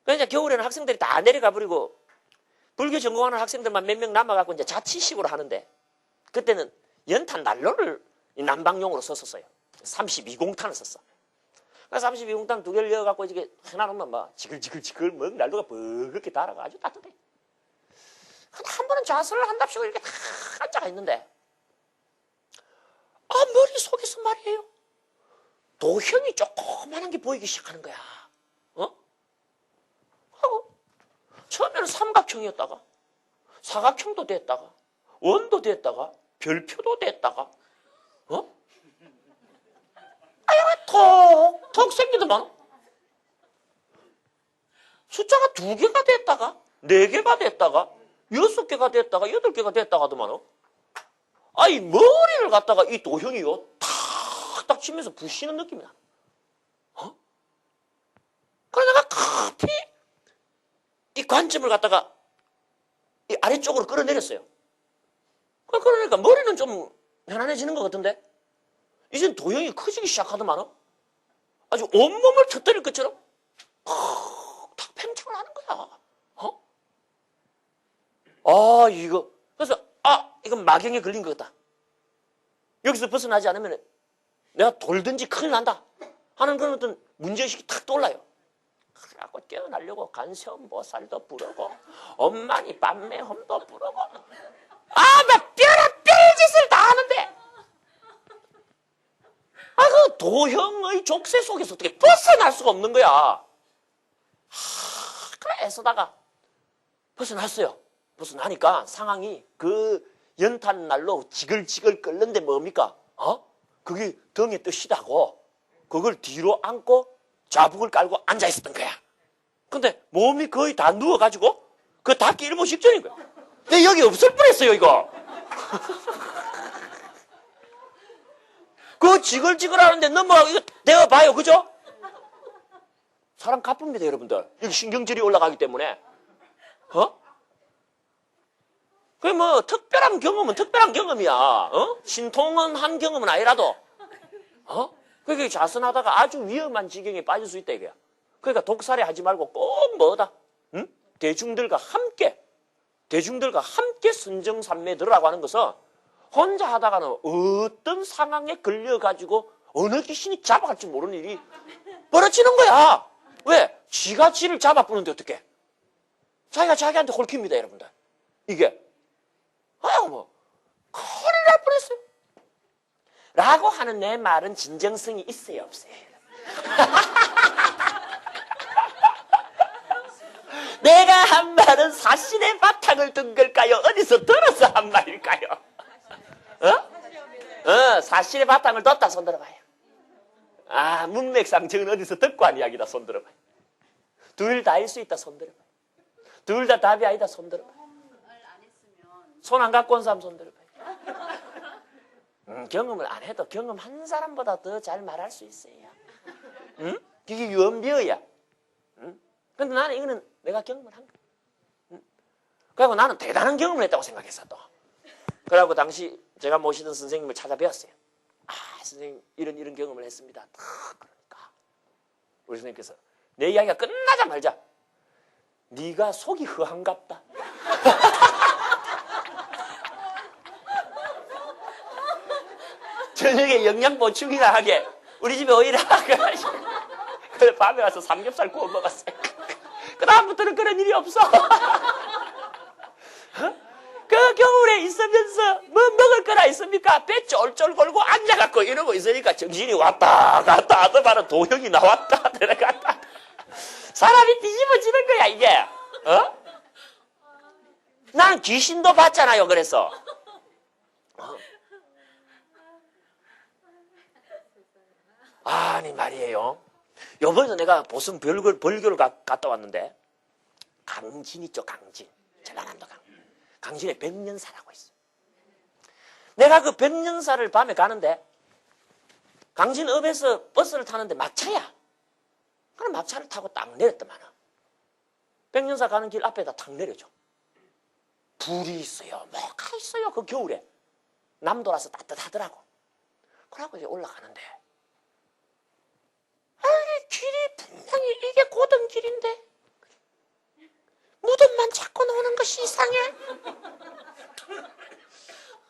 그러니까 겨울에는 학생들이 다 내려가 버리고 불교 전공하는 학생들만 몇 명 남아갖고 이제 자취식으로 하는데, 그때는 연탄 난로를 난방용으로 썼었어요. 32공탄을 썼어. 그래서 32공탄 2개를 넣어갖고 이게 해놔놓으면 막 지글지글 막 난로가 버겋게 달아가 아주 따뜻해. 한 번은 좌선을 한답시고 이렇게 다 앉아가 있는데, 아, 머릿속에서 말이에요, 도형이 조그만한 게 보이기 시작하는 거야. 어? 하고 처음에는 삼각형이었다가 사각형도 됐다가 원도 됐다가 별표도 됐다가 톡 생기더만 숫자가 2개가 됐다가 4개가 됐다가 6개가 됐다가 8개가 됐다가 하더만 아이 머리를 갖다가 이 도형이요 탁탁 치면서 부시는 느낌이 나. 그래서 내가 급히 이 관점을 갖다가 이 아래쪽으로 끌어내렸어요. 그러니까 머리는 좀 편안해지는 것 같은데 이젠 도형이 커지기 시작하더만 아주 온몸을 터뜨릴 것처럼 탁 팽창을 하는 거야. 이거 그래서 이건 마경에 걸린 것 같다. 여기서 벗어나지 않으면 내가 돌든지 큰일 난다 하는 그런 어떤 문제의식이 탁 떠올라요. 그래갖고 깨어나려고 간세음보살도 부르고 엄마니 밤매험도 부르고 막 뼈를 짓을 다 하는데 그 도형의 족쇄 속에서 어떻게 벗어날 수가 없는 거야. 그래 애쓰다가 벗어났어요. 벗어나니까 상황이 그 연탄난로 지글지글 끓는데 뭡니까? 그게 등에 뜨시다고 그걸 뒤로 안고 자북을 깔고 앉아 있었던 거야. 근데 몸이 거의 다 누워가지고 그 닿기 일보 직전인 거야. 근데 여기 없을 뻔했어요 이거. 그 지글지글 하는데 넘어가고 이거 내가 봐요, 그죠? 사람 가쁩니다 여러분들. 여기 신경질이 올라가기 때문에. 그게 뭐 특별한 경험은 특별한 경험이야. 신통은 한 경험은 아니라도 그게 자선하다가 아주 위험한 지경에 빠질 수 있다 이거야. 그러니까 독살이 하지 말고 꼭 뭐다? 대중들과 함께 선정산매 들으라고 하는 것은 혼자 하다가는 어떤 상황에 걸려가지고 어느 귀신이 잡아갈지 모르는 일이 벌어지는 거야. 왜? 지가 지를 잡아보는데 어떡해? 자기가 자기한테 홀킵니다 여러분들. 이게 큰일 날 뻔했어요. 라고 하는 내 말은 진정성이 있어요 없어요? 내가 한 말은 사실의 바탕을 둔 걸까요? 어디서 들어서 한 말일까요? 사실의 바탕을 뒀다 손 들어봐요. 문맥상 저건 어디서 듣고 한 이야기다 손 들어봐요. 둘 다일 수 있다 손 들어봐요. 둘 다 답이 아니다 손 들어봐요. 손 안 갖고 온 사람 손 들어봐요. 경험을 안 해도 경험한 사람보다 더 잘 말할 수 있어요. 그게 유언비어야. 응? 근데 나는 이거는 내가 경험을 한 거야. 응? 그리고 나는 대단한 경험을 했다고 생각했어 또. 그래갖고 당시 제가 모시던 선생님을 찾아뵈었어요. 아, 선생님 이런 경험을 했습니다. 그러니까 우리 선생님께서 내 이야기가 끝나자마자 네가 속이 허한갑다. 저녁에 영양 보충이나 하게 우리 집에 오이라. 그래 밤에 와서 삼겹살 구워 먹었어요. 그 다음부터는 그런 일이 없어. 그 겨울에 있으면서 뭐 먹을 거나 있습니까? 배 쫄쫄 걸고 앉아갖고 이러고 있으니까 정신이 왔다 갔다 하더만은 도형이 나왔다 들어갔다. 사람이 뒤집어지는 거야 이게. 어? 난 귀신도 봤잖아요. 그래서 아니 말이에요. 요번에도 내가 무슨 벌교를 갔다 왔는데 강진 있죠. 강진. 전라남도 강진에 백년사라고 있어. 내가 그 백년사를 밤에 가는데 강진읍에서 버스를 타는데 막차야. 그럼 막차를 타고 딱 내렸더만 백년사 가는 길 앞에다 탁 내려줘. 불이 있어요. 뭐가 있어요. 그 겨울에. 남도라서 따뜻하더라고. 그러고 이제 올라가는데 아니 길이 분명히 이게 고등 길인데 무덤만 자꾸 나오는 것이 이상해.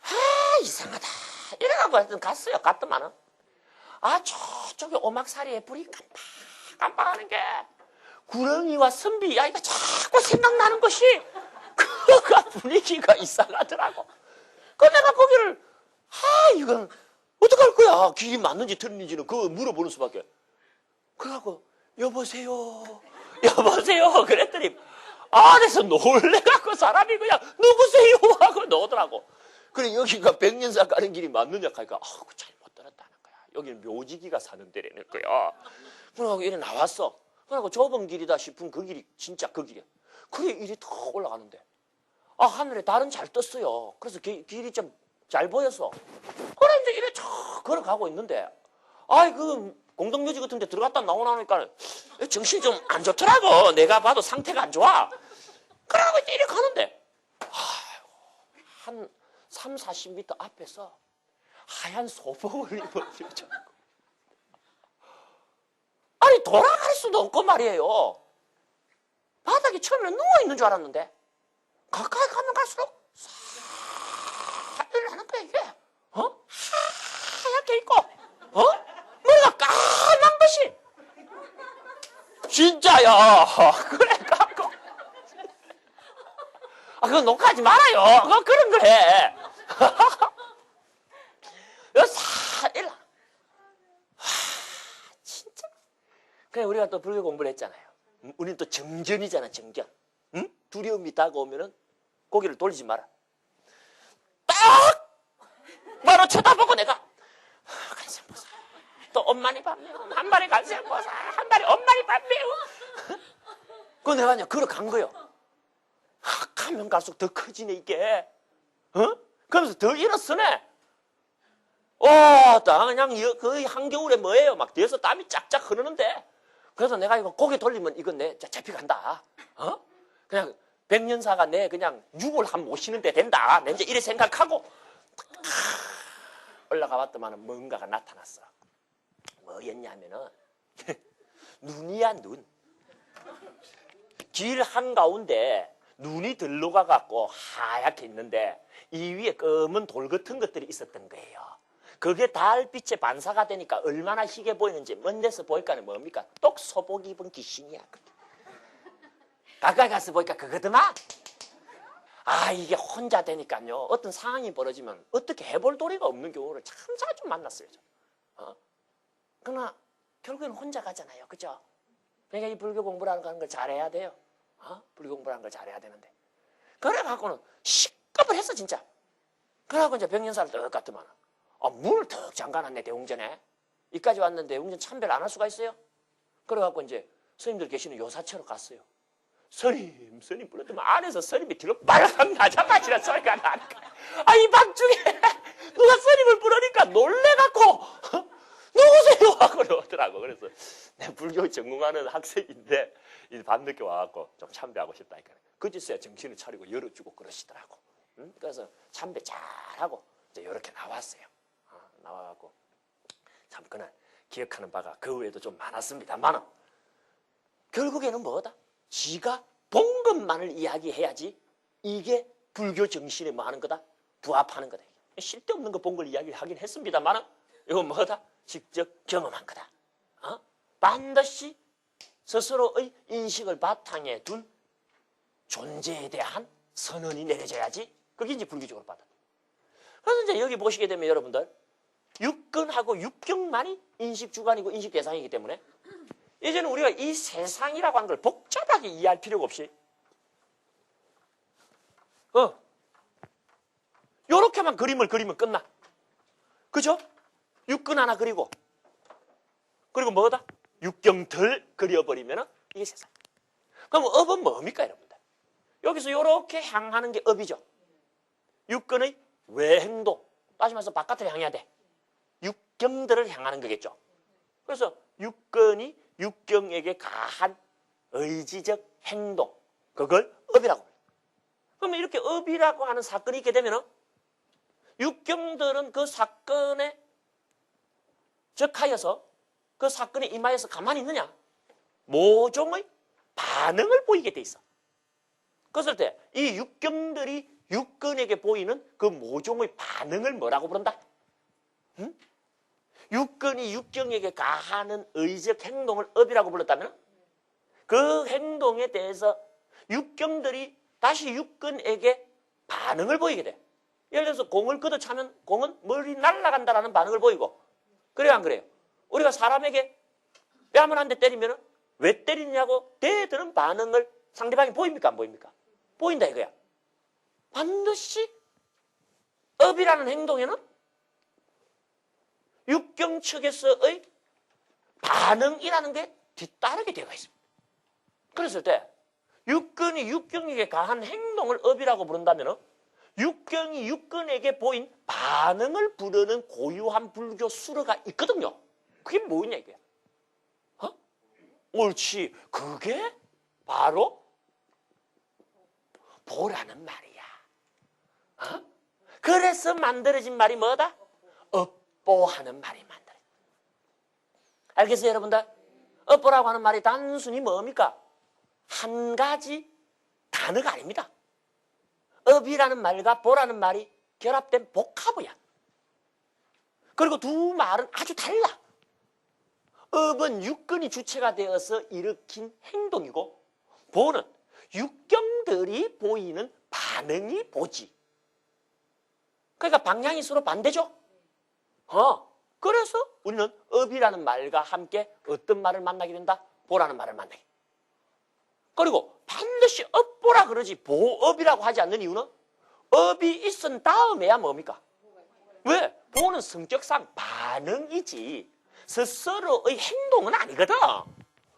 아 이상하다. 이래가지고 하여튼 갔어요. 갔더만은 아 저쪽에 오막사리에 불이 깜빡하는 게 구렁이와 선비 이야기가 자꾸 생각나는 것이 그가 분위기가 이상하더라고. 그 내가 거기를 이건 어떡할 거야. 길이 맞는지 틀린지는 그거 물어보는 수밖에. 그래갖고 여보세요 그랬더니 안에서 놀래갖고 사람이 그냥 누구세요 하고 나오더라고. 그래 여기가 백년사 가는 길이 맞느냐 하니까 잘못 들었다는 거야. 여기는 묘지기가 사는 데라는 거야. 그래갖고 이래 나왔어. 그래갖고 좁은 길이다 싶은 그 길이 진짜 그 길이야. 그래 이리 더 올라가는데 하늘에 달은 잘 떴어요. 그래서 길이 좀 잘 보여서 그래 이제 이래 쫙 걸어가고 있는데 그 공동묘지 같은 데 들어갔다 나오니까 정신이 좀 안 좋더라고. 내가 봐도 상태가 안 좋아. 그러고 이제 이래 가는데 한 3, 40m 앞에서 하얀 소복을 입은 여자. 아니 돌아갈 수도 없고 말이에요. 바닥에 처음에는 누워있는 줄 알았는데 가까이 가면 갈수록 일하는 거야 이게. 하얗게 있고 머리가 까만 것이 진짜야. 그래 갖고 그거 녹화하지 말아요. 그거 그런 걸 해. 일하. 진짜. 그래 우리가 또 불교 공부를 했잖아요. 우리는 또 정전이잖아. 정전. 응? 두려움이 다가오면은 고개를 돌리지 마라. 딱 바로 쳐다보고 내가 간생보살 또 엄마니 밤매우 한 마리 간생보살 한 마리 엄마니 밤매우. 그 내가 그냥 걸어간 거요. 가면 갈수록 더 커지네 이게. 그러면서 더 일어서네. 그냥 거의 한겨울에 뭐예요 막 뒤에서 땀이 쫙쫙 흐르는데. 그래서 내가 이거 고개 돌리면 이건 내 잡혀간다. 그냥 백년사가 내 그냥 육을 한 모시는데 된다. 내 이제 이래 생각하고 올라가 봤더만 뭔가가 나타났어. 뭐였냐면은 눈이야 눈. 길 한가운데 눈이 들러가 갖고 하얗게 있는데 이 위에 검은 돌 같은 것들이 있었던 거예요. 그게 달빛에 반사가 되니까 얼마나 희게 보이는지 먼 데서 보니까는 뭡니까? 똑 소복 입은 귀신이야. 가까이 가서 보니까 그거더만. 이게 혼자 되니까요. 어떤 상황이 벌어지면 어떻게 해볼 도리가 없는 경우를 참 자주 만났어요. 그러나 결국에는 혼자 가잖아요. 그죠? 그러니까 이 불교 공부라는 걸 잘해야 돼요. 불교 공부라는 걸 잘해야 되는데. 그래갖고는 시급을 했어 진짜. 그래갖고 이제 백년사를 떡 갔더만 문을 턱 잠가놨네 대웅전에. 이까지 왔는데 대웅전 참배를 안 할 수가 있어요? 그래갖고 이제 스님들 계시는 요사처로 갔어요. 스님 불렀더만 안에서 스님이 뒤로 빨랑 나자마자 소리가 나니까 이 밤중에 누가 스님을 부르니까 놀래갖고 누구세요? 하고 그러더라고. 그래서 내 불교 전공하는 학생인데 밤늦게 와갖고 좀 참배하고 싶다니까. 그제서야 정신을 차리고 열어주고 그러시더라고. 응? 그래서 참배 잘하고 이제 이렇게 나왔어요. 나와갖고 참 그날 기억하는 바가 그 외에도 좀 많았습니다만 결국에는 뭐다? 지가 본 것만을 이야기해야지 이게 불교 정신에 뭐 하는 거다? 부합하는 거다. 쓸데없는 거 본 걸 이야기하긴 했습니다만 이건 뭐다? 직접 경험한 거다. 반드시 스스로의 인식을 바탕에 둔 존재에 대한 선언이 내려져야지 그게 이제 불교적으로 받아. 그래서 이제 여기 보시게 되면 여러분들 육근하고 육경만이 인식 주관이고 인식 대상이기 때문에 이제는 우리가 이 세상이라고 하는 걸 복잡하게 이해할 필요가 없이 요렇게만 그림을 그리면 끝나. 그죠? 육근 하나 그리고 뭐다? 육경들 그려버리면 이게 세상. 그럼 업은 뭡니까 여러분들? 여기서 요렇게 향하는 게 업이죠. 육근의 외행동, 다시 말해서 바깥을 향해야 돼. 육경들을 향하는 거겠죠. 그래서 육근이 육경에게 가한 의지적 행동, 그걸 업이라고 합니다. 그러면 이렇게 업이라고 하는 사건이 있게 되면 육경들은 그 사건에 적하여서 그 사건에 임하여서 가만히 있느냐? 모종의 반응을 보이게 돼 있어. 그랬을 때 이 육경들이 육근에게 보이는 그 모종의 반응을 뭐라고 부른다? 응? 육근이 육경에게 가하는 의적 행동을 업이라고 불렀다면 그 행동에 대해서 육경들이 다시 육근에게 반응을 보이게 돼. 예를 들어서 공을 걷어차면 공은 멀리 날아간다라는 반응을 보이고 그래요 안 그래요? 우리가 사람에게 뺨을 한 대 때리면 왜 때리냐고 대드는 반응을 상대방이 보입니까 안 보입니까? 보인다 이거야. 반드시 업이라는 행동에는 육경 측에서의 반응이라는 게 뒤따르게 되어 있습니다. 그랬을 때 육근이 육경에게 가한 행동을 업이라고 부른다면 육경이 육근에게 보인 반응을 부르는 고유한 불교 수로가 있거든요. 그게 뭐냐 이게? 옳지. 그게 바로 보라는 말이야. 그래서 만들어진 말이 뭐다? 업보하는 말이 만들어진. 알겠어요 여러분들? 업보라고 하는 말이 단순히 뭡니까? 한 가지 단어가 아닙니다. 업이라는 말과 보라는 말이 결합된 복합어야. 그리고 두 말은 아주 달라. 업은 육근이 주체가 되어서 일으킨 행동이고 보는 육경들이 보이는 반응이 보지. 그러니까 방향이 서로 반대죠. 그래서 우리는 업이라는 말과 함께 어떤 말을 만나게 된다? 보라는 말을 만나게. 그리고 반드시 업보라 그러지 보업이라고 하지 않는 이유는 업이 있은 다음에야 뭡니까? 왜? 보는 성격상 반응이지 스스로의 행동은 아니거든.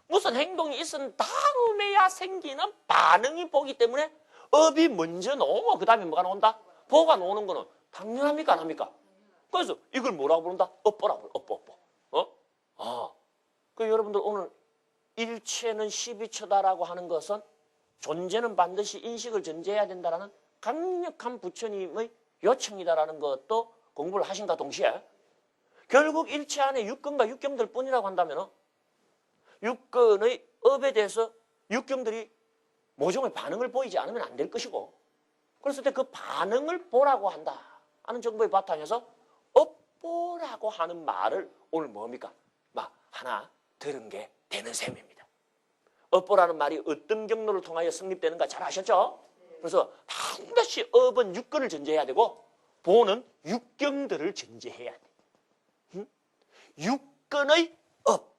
무슨 행동이 있은 다음에야 생기는 반응이 보기 때문에 업이 먼저 나오고 그 다음에 뭐가 나온다? 보가 나오는 거는 당연합니까? 안 합니까? 그래서 이걸 뭐라고 부른다? 업보라고 부른다. 업보. 그 여러분들 오늘 일체는 12처다라고 하는 것은 존재는 반드시 인식을 전제해야 된다라는 강력한 부처님의 요청이다라는 것도 공부를 하신과 동시에 결국 일체 안에 육근과 육경들 뿐이라고 한다면 육근의 업에 대해서 육경들이 모종의 반응을 보이지 않으면 안 될 것이고 그랬을 때 그 반응을 보라고 한다 하는 정보의 바탕에서 업보라고 하는 말을 오늘 뭡니까? 하나 들은 게 되는 셈입니다. 업보라는 말이 어떤 경로를 통하여 성립되는가 잘 아셨죠? 그래서 반드시 업은 육근을 전제해야 되고 보는 육경들을 전제해야 돼. 육근의 업,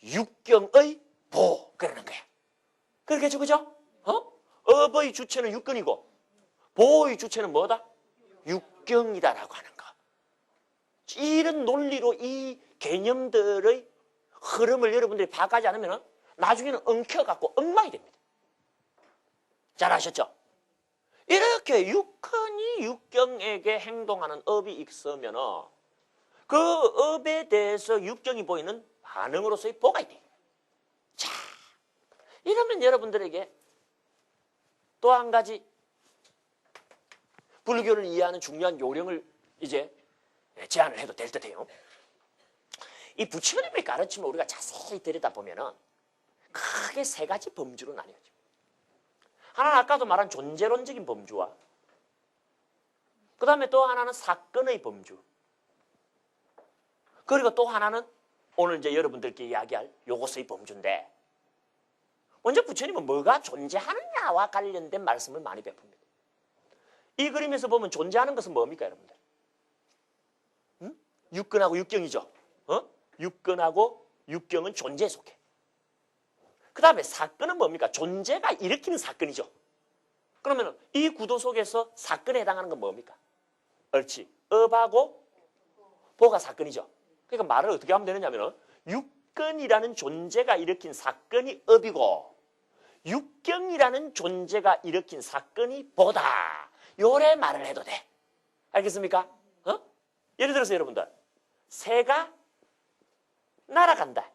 육경의 보 그러는 거야. 그렇겠죠, 그죠? 업의 주체는 육근이고 보의 주체는 뭐다? 육경이다라고 하는 거. 이런 논리로 이 개념들의 흐름을 여러분들이 파악하지 않으면 나중에는 엉켜갖고 엉망이 됩니다. 잘 아셨죠? 이렇게 육근이 육경에게 행동하는 업이 있으면 그 업에 대해서 육경이 보이는 반응으로서의 보가 있다. 자, 이러면 여러분들에게 또 한 가지 불교를 이해하는 중요한 요령을 이제 제안을 해도 될 듯해요. 이 부처님의 가르침을 우리가 자세히 들여다보면은 크게 세 가지 범주로 나뉘어집니다. 하나는 아까도 말한 존재론적인 범주와 그 다음에 또 하나는 사건의 범주, 그리고 또 하나는 오늘 이제 여러분들께 이야기할 요것의 범주인데, 먼저 부처님은 뭐가 존재하느냐와 관련된 말씀을 많이 베풉니다. 이 그림에서 보면 존재하는 것은 뭡니까, 여러분들? 응? 육근하고 육경이죠. 육근하고 육경은 존재에 속해. 그 다음에 사건은 뭡니까? 존재가 일으키는 사건이죠. 그러면 이 구도 속에서 사건에 해당하는 건 뭡니까? 옳지. 업하고 보가 사건이죠. 그러니까 말을 어떻게 하면 되느냐면 육근이라는 존재가 일으킨 사건이 업이고 육경이라는 존재가 일으킨 사건이 보다. 요래 말을 해도 돼. 알겠습니까? 예를 들어서 여러분들, 새가 날아간다.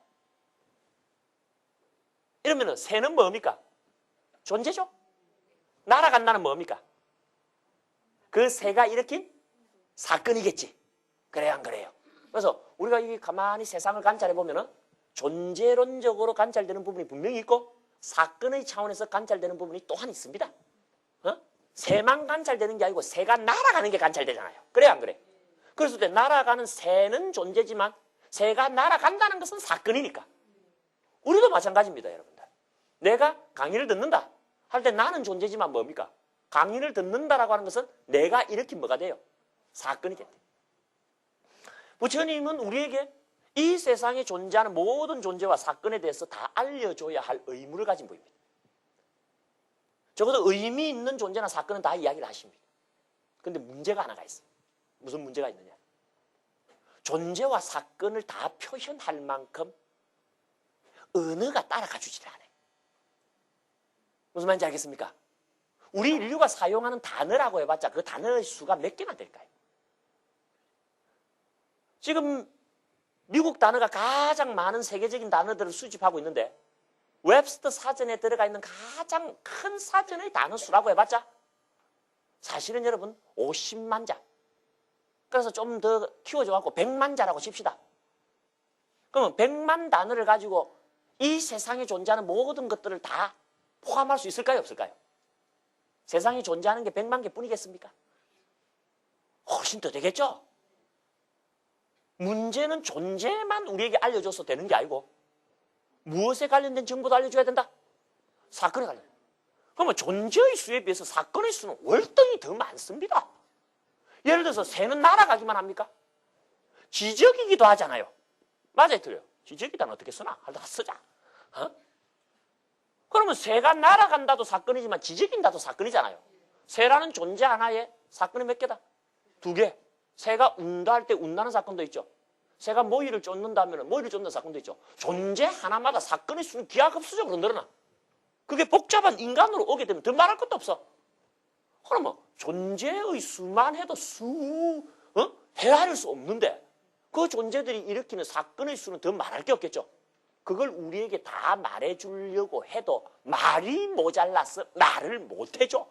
이러면은 새는 뭡니까? 존재죠. 날아간다는 뭡니까? 그 새가 일으킨 사건이겠지. 그래요, 안 그래요? 그래서 우리가 이 가만히 세상을 관찰해 보면은 존재론적으로 관찰되는 부분이 분명히 있고 사건의 차원에서 관찰되는 부분이 또한 있습니다. 새만 관찰되는 게 아니고 새가 날아가는 게 관찰되잖아요. 그래요, 안 그래? 그랬을 때 날아가는 새는 존재지만 새가 날아간다는 것은 사건이니까. 우리도 마찬가지입니다, 여러분들. 내가 강의를 듣는다 할 때 나는 존재지만 뭡니까? 강의를 듣는다라고 하는 것은 내가 일으킨 뭐가 돼요? 사건이 된다. 부처님은 우리에게 이 세상에 존재하는 모든 존재와 사건에 대해서 다 알려줘야 할 의무를 가진 분입니다. 적어도 의미 있는 존재나 사건은 다 이야기를 하십니다. 그런데 문제가 하나가 있어요. 무슨 문제가 있느냐? 존재와 사건을 다 표현할 만큼 언어가 따라가 주질 않아요. 무슨 말인지 알겠습니까? 우리 인류가 사용하는 단어라고 해봤자 그 단어의 수가 몇 개나 될까요? 지금 미국 단어가 가장 많은 세계적인 단어들을 수집하고 있는데 웹스터 사전에 들어가 있는 가장 큰 사전의 단어 수라고 해봤자 사실은 여러분 50만 자. 그래서 좀 더 키워줘갖고 100만 자라고 칩시다. 그러면 100만 단어를 가지고 이 세상에 존재하는 모든 것들을 다 포함할 수 있을까요, 없을까요? 세상에 존재하는 게 100만 개뿐이겠습니까? 훨씬 더 되겠죠? 문제는 존재만 우리에게 알려줘서 되는 게 아니고 무엇에 관련된 정보도 알려줘야 된다? 사건에 관련. 그러면 존재의 수에 비해서 사건의 수는 월등히 더 많습니다. 예를 들어서 새는 날아가기만 합니까? 지적이기도 하잖아요. 맞아요, 틀려요? 지적이다는 어떻게 쓰나? 하다 쓰자. 그러면 새가 날아간다도 사건이지만 지적인다도 사건이잖아요. 새라는 존재 하나에 사건이 몇 개다? 2개. 새가 운다 할 때 운다는 사건도 있죠. 새가 모이를 쫓는다면 모이를 쫓는 사건도 있죠. 존재 하나마다 사건의 수는 기하급수적으로 늘어나. 그게 복잡한 인간으로 오게 되면 더 말할 것도 없어. 그러면 존재의 수만 해도 헤아릴 수 없는데 그 존재들이 일으키는 사건의 수는 더 말할 게 없겠죠. 그걸 우리에게 다 말해주려고 해도 말이 모자라서 말을 못해줘.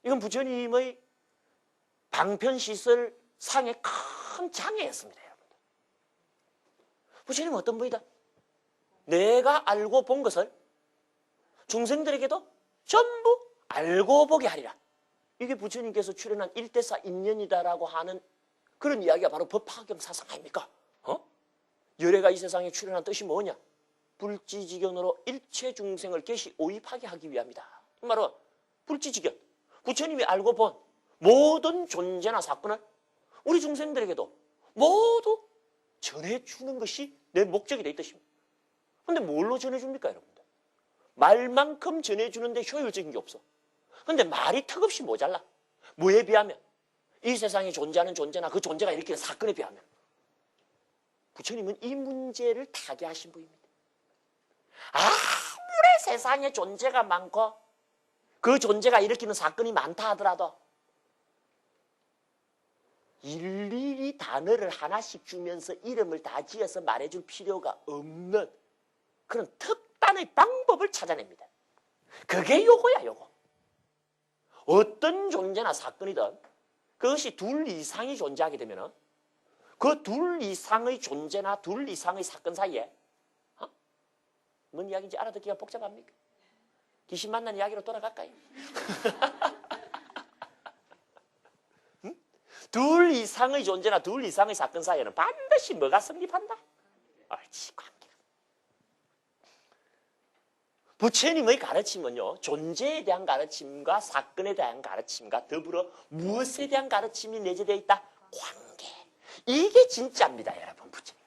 이건 부처님의 방편시설 상의 큰 장애였습니다, 여러분들. 부처님은 어떤 분이다? 내가 알고 본 것을 중생들에게도 전부 알고 보게 하리라. 이게 부처님께서 출연한 일대사 인연이다라고 하는 그런 이야기가 바로 법화경 사상 아닙니까? 열애가 이 세상에 출연한 뜻이 뭐냐? 불지지견으로 일체 중생을 계시 오입하게 하기 위함이다. 이 말은 불지지견. 부처님이 알고 본 모든 존재나 사건을 우리 중생들에게도 모두 전해주는 것이 내 목적이 돼 있듯입니다. 그런데 뭘로 전해줍니까, 여러분들? 말만큼 전해주는데 효율적인 게 없어. 그런데 말이 턱없이 모자라. 뭐에 비하면? 이 세상에 존재하는 존재나 그 존재가 일으키는 사건에 비하면. 부처님은 이 문제를 타개하신 분입니다. 아무리 세상에 존재가 많고 그 존재가 일으키는 사건이 많다 하더라도 일일이 다 단어를 하나씩 주면서 이름을 다 지어서 말해줄 필요가 없는 그런 특단의 방법을 찾아냅니다. 그게 요거야, 요거. 어떤 존재나 사건이든 그것이 둘 이상이 존재하게 되면 그 둘 이상의 존재나 둘 이상의 사건 사이에 뭔 이야기인지 알아듣기가 복잡합니까? 귀신 만난 이야기로 돌아갈까요? 응? 둘 이상의 존재나 둘 이상의 사건 사이에는 반드시 뭐가 성립한다? 옳지, 관계가. 부처님의 가르침은요, 존재에 대한 가르침과 사건에 대한 가르침과 더불어 무엇에 대한 가르침이 내재되어 있다? 관계. 이게 진짜입니다, 여러분, 부처님.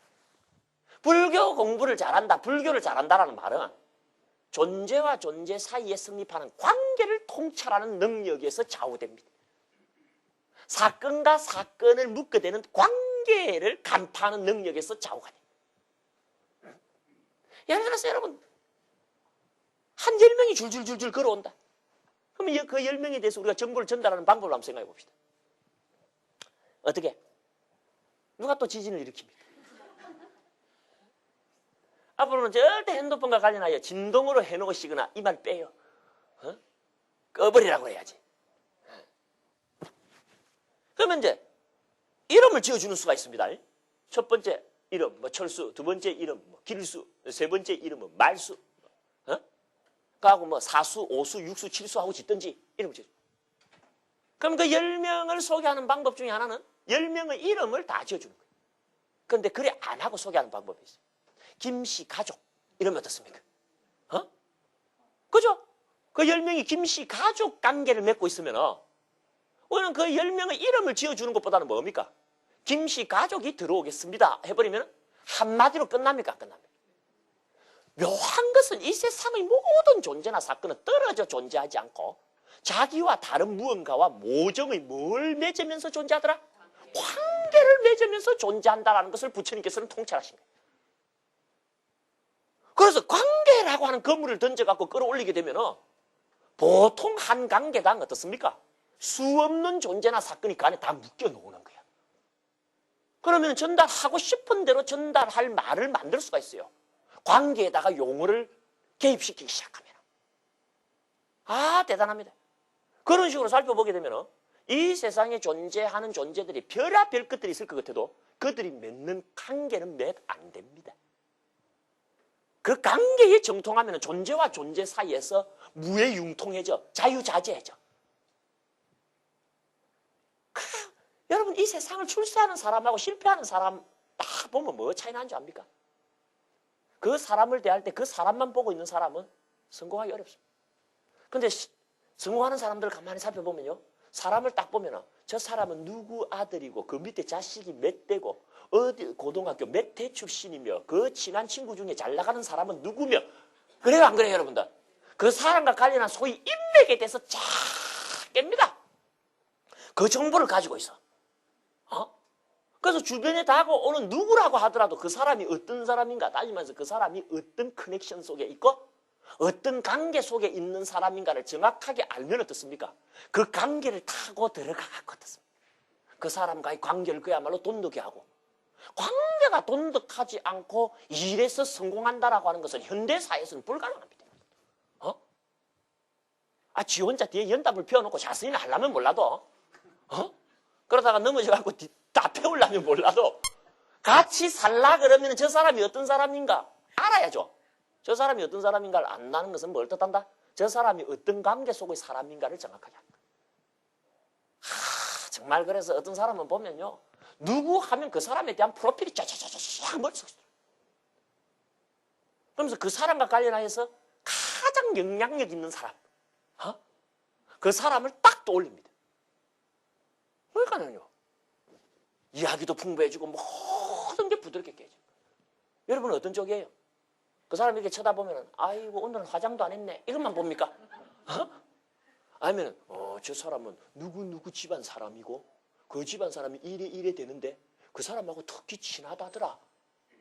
불교 공부를 잘한다, 불교를 잘한다라는 말은 존재와 존재 사이에 성립하는 관계를 통찰하는 능력에서 좌우됩니다. 사건과 사건을 묶어대는 관계를 간파하는 능력에서 좌우가 됩니다. 예를 들어서 여러분, 한 10명이 줄줄줄줄 걸어온다. 그러면 그 10명에 대해서 우리가 정보를 전달하는 방법을 한번 생각해 봅시다. 어떻게? 누가 또 지진을 일으킵니까? 앞으로는 절대 핸드폰과 관련하여 진동으로 해놓으시거나 이 말 빼요. 꺼버리라고 해야지. 그러면 이제 이름을 지어주는 수가 있습니다. 첫 번째 이름, 뭐 철수, 두 번째 이름, 뭐 길수, 세 번째 이름은 말수. 그하고 뭐 사수, 오수, 육수, 칠수 하고 짓든지 이름을 지어줘. 그럼 그 10명을 소개하는 방법 중에 하나는 10명의 이름을 다 지어주는 거예요. 그런데 그래 안 하고 소개하는 방법이 있어요. 김씨 가족 이러면 어떻습니까? 그죠? 그 10명이 김씨 가족 관계를 맺고 있으면 우리는 그 10명의 이름을 지어주는 것보다는 뭡니까? 김씨 가족이 들어오겠습니다 해버리면 한마디로 끝납니까? 안 끝납니까? 묘한 것은 이 세상의 모든 존재나 사건은 떨어져 존재하지 않고 자기와 다른 무언가와 모정의 뭘 맺으면서 존재하더라? 관계를 맺으면서 존재한다는 것을 부처님께서는 통찰하신 거예요. 그래서 관계라고 하는 건물을 던져갖고 끌어올리게 되면 보통 한 관계당 어떻습니까? 수없는 존재나 사건이 그 안에 다 묶여 놓는 거야. 그러면 전달하고 싶은 대로 전달할 말을 만들 수가 있어요. 관계에다가 용어를 개입시키기 시작하면. 아, 대단합니다. 그런 식으로 살펴보게 되면 이 세상에 존재하는 존재들이 별의별 것들이 있을 것 같아도 그들이 맺는 관계는 몇 안 됩니다. 그 관계에 정통하면 존재와 존재 사이에서 무해융통해져, 자유자재해져. 여러분, 이 세상을 출세하는 사람하고 실패하는 사람 딱 보면 뭐 차이 나는 줄 압니까? 그 사람을 대할 때 그 사람만 보고 있는 사람은 성공하기 어렵습니다. 그런데 성공하는 사람들을 가만히 살펴보면요, 사람을 딱 보면 저 사람은 누구 아들이고 그 밑에 자식이 몇 대고 어디 고등학교 몇 대 출신이며 그 친한 친구 중에 잘 나가는 사람은 누구며, 그래요 안 그래요 여러분들? 그 사람과 관련한 소위 인맥에 대해서 쫙 깹니다. 그 정보를 가지고 있어. 그래서 주변에 다가오는 누구라고 하더라도 그 사람이 어떤 사람인가 따지면서 그 사람이 어떤 커넥션 속에 있고 어떤 관계 속에 있는 사람인가를 정확하게 알면 어떻습니까? 그 관계를 타고 들어가고 어떻습니까? 그 사람과의 관계를 그야말로 돈독히 하고, 관계가 돈독하지 않고 일에서 성공한다라고 하는 것은 현대사회에서는 불가능합니다. 지 혼자 뒤에 연답을 펴놓고 자신이 하려면 몰라도 그러다가 넘어져갖고 다 태우려면 몰라도 같이 살라 그러면 저 사람이 어떤 사람인가 알아야죠. 저 사람이 어떤 사람인가를 안다는 것은 뭘 뜻한다? 저 사람이 어떤 관계 속의 사람인가를 정확하게 한다. 정말 그래서 어떤 사람은 보면요, 누구 하면 그 사람에 대한 프로필이 쫙쫙쫙쫙 머릿속에 있어요. 그러면서 그 사람과 관련해서 가장 영향력 있는 사람, 그 사람을 딱 떠올립니다. 그러니까요, 이야기도 풍부해지고 모든 게 부드럽게 깨져. 여러분은 어떤 쪽이에요? 그 사람 이렇게 쳐다보면 아이고 오늘은 화장도 안 했네 이것만 봅니까? 아니면 저 사람은 누구 집안 사람이고 그 집안 사람이 이래 되는데 그 사람하고 특히 친하다더라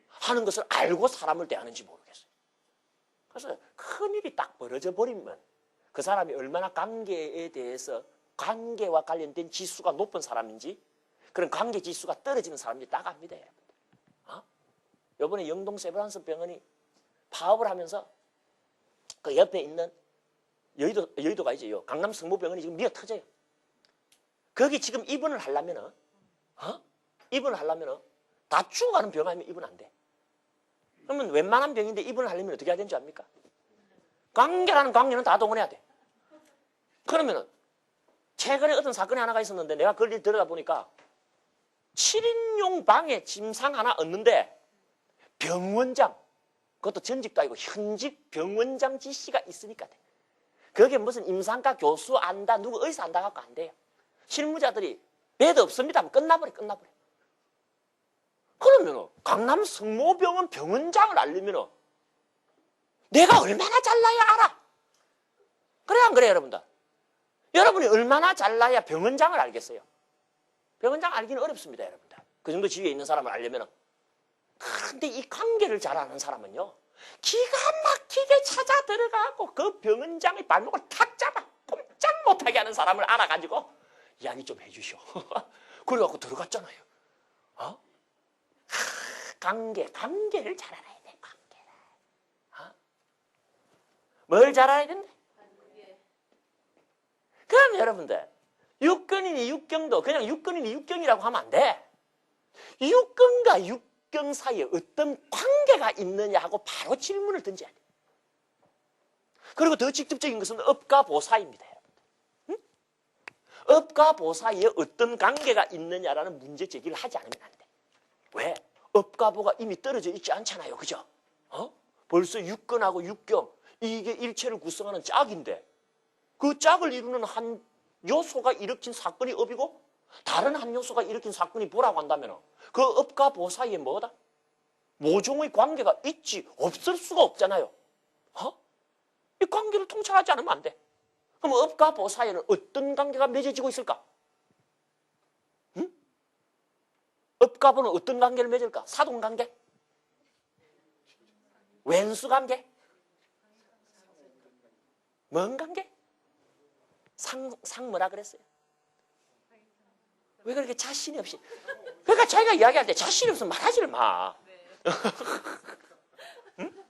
하는 것을 알고 사람을 대하는지 모르겠어요. 그래서 큰일이 딱 벌어져 버리면 그 사람이 얼마나 관계에 대해서 관계와 관련된 지수가 높은 사람인지, 그런 관계 지수가 떨어지는 사람들이 나갑니다. 이번에 영동 세브란스 병원이 파업을 하면서 그 옆에 있는 여의도가 이제요. 강남 성모병원이 지금 미어 터져요. 거기 지금 입원을 하려면은, 입원을 하려면은 다 죽어가는 병 아니면 입원 안 돼. 그러면 웬만한 병인데 입원을 하려면 어떻게 해야 되는 줄 압니까? 관계라는 관계는 다 동원해야 돼. 그러면은 최근에 어떤 사건이 하나가 있었는데 내가 그걸 들여다 보니까 7인용 방에 짐상 하나 얻는데 병원장, 그것도 전직도 아니고 현직 병원장 지시가 있으니까 돼. 그게 무슨 임상과 교수 안다, 누구 의사 안다 갖고 안 돼요. 실무자들이 배도 없습니다 하면 끝나버려. 그러면 강남 성모병원 병원장을 알려면 내가 얼마나 잘나야 알아. 그래 안 그래요 여러분들? 여러분이 얼마나 잘나야 병원장을 알겠어요? 병원장 알기는 어렵습니다 여러분들. 그 정도 지위에 있는 사람을 알려면. 그런데 이 관계를 잘 아는 사람은요, 기가 막히게 찾아 들어가고 그 병원장의 발목을 탁 잡아 꼼짝 못하게 하는 사람을 알아가지고 이야기 좀 해주시오. 그래갖고 들어갔잖아요. 관계를 잘 알아야 돼. 관계를. 뭘 잘 알아야 된대? 그럼 여러분들 육근이니 육경도 그냥 육근이니 육경이라고 하면 안 돼. 육근과 육경 사이에 어떤 관계가 있느냐 하고 바로 질문을 던져야 돼. 그리고 더 직접적인 것은 업과 보사입니다. 응? 업과 보사에 어떤 관계가 있느냐라는 문제 제기를 하지 않으면 안 돼. 왜? 업과 보가 이미 떨어져 있지 않잖아요. 그죠? 벌써 육근하고 육경, 이게 일체를 구성하는 짝인데 그 짝을 이루는 한 요소가 일으킨 사건이 업이고 다른 한 요소가 일으킨 사건이 보라고 한다면 그 업과 보 사이에 뭐다? 모종의 관계가 있지 없을 수가 없잖아요. 이 관계를 통찰하지 않으면 안 돼. 그럼 업과 보 사이에는 어떤 관계가 맺어지고 있을까? 응? 업과 보는 어떤 관계를 맺을까? 사돈관계? 왼수관계? 뭔 관계? 상 뭐라 그랬어요? 왜 그렇게 자신이 없이? 그러니까 자기가 이야기할 때 자신이 없으면 말하지를 마. 응?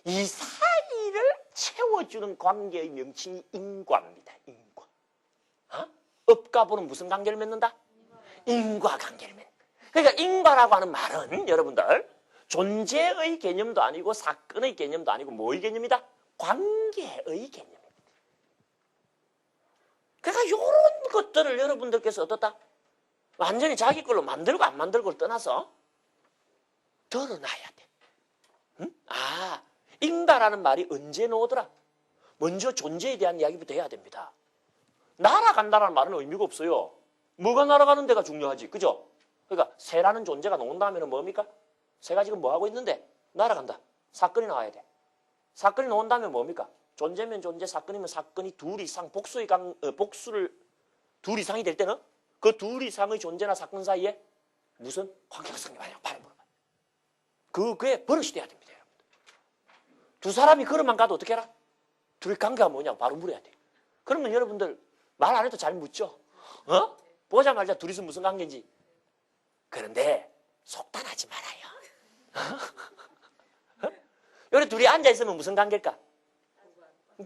이 사이를 채워주는 관계의 명칭이 인과입니다. 인과. 업과 보는 무슨 관계를 맺는다? 인과관계를 맺는다. 그러니까 인과라고 하는 말은 여러분들 존재의 개념도 아니고 사건의 개념도 아니고 뭐의 개념이다? 관계의 개념입니다. 그러니까 이런 것들을 여러분들께서 어떻다? 완전히 자기 걸로 만들고 안 만들고를 떠나서 드러나야 돼. 응? 인과라는 말이 언제 나오더라? 먼저 존재에 대한 이야기부터 해야 됩니다. 날아간다는 말은 의미가 없어요. 뭐가 날아가는 데가 중요하지. 그죠? 그러니까 새라는 존재가 나온다면 뭡니까? 새가 지금 뭐 하고 있는데? 날아간다. 사건이 나와야 돼. 사건이 나온다면 뭡니까? 존재면 존재, 사건이면 사건이 둘 이상, 복수를 둘 이상이 될 때는 그 둘 이상의 존재나 사건 사이에 무슨 관계가 생겨나요? 바로 물어봐요. 그게 버릇이 돼야 됩니다. 여러분들. 두 사람이 걸어만 가도 어떻게 해라? 둘의 관계가 뭐냐고 바로 물어야 돼. 그러면 여러분들 말 안 해도 잘 묻죠? 보자마자 둘이서 무슨 관계인지. 그런데 속단하지 말아요. 여기 둘이 앉아있으면 무슨 관계일까?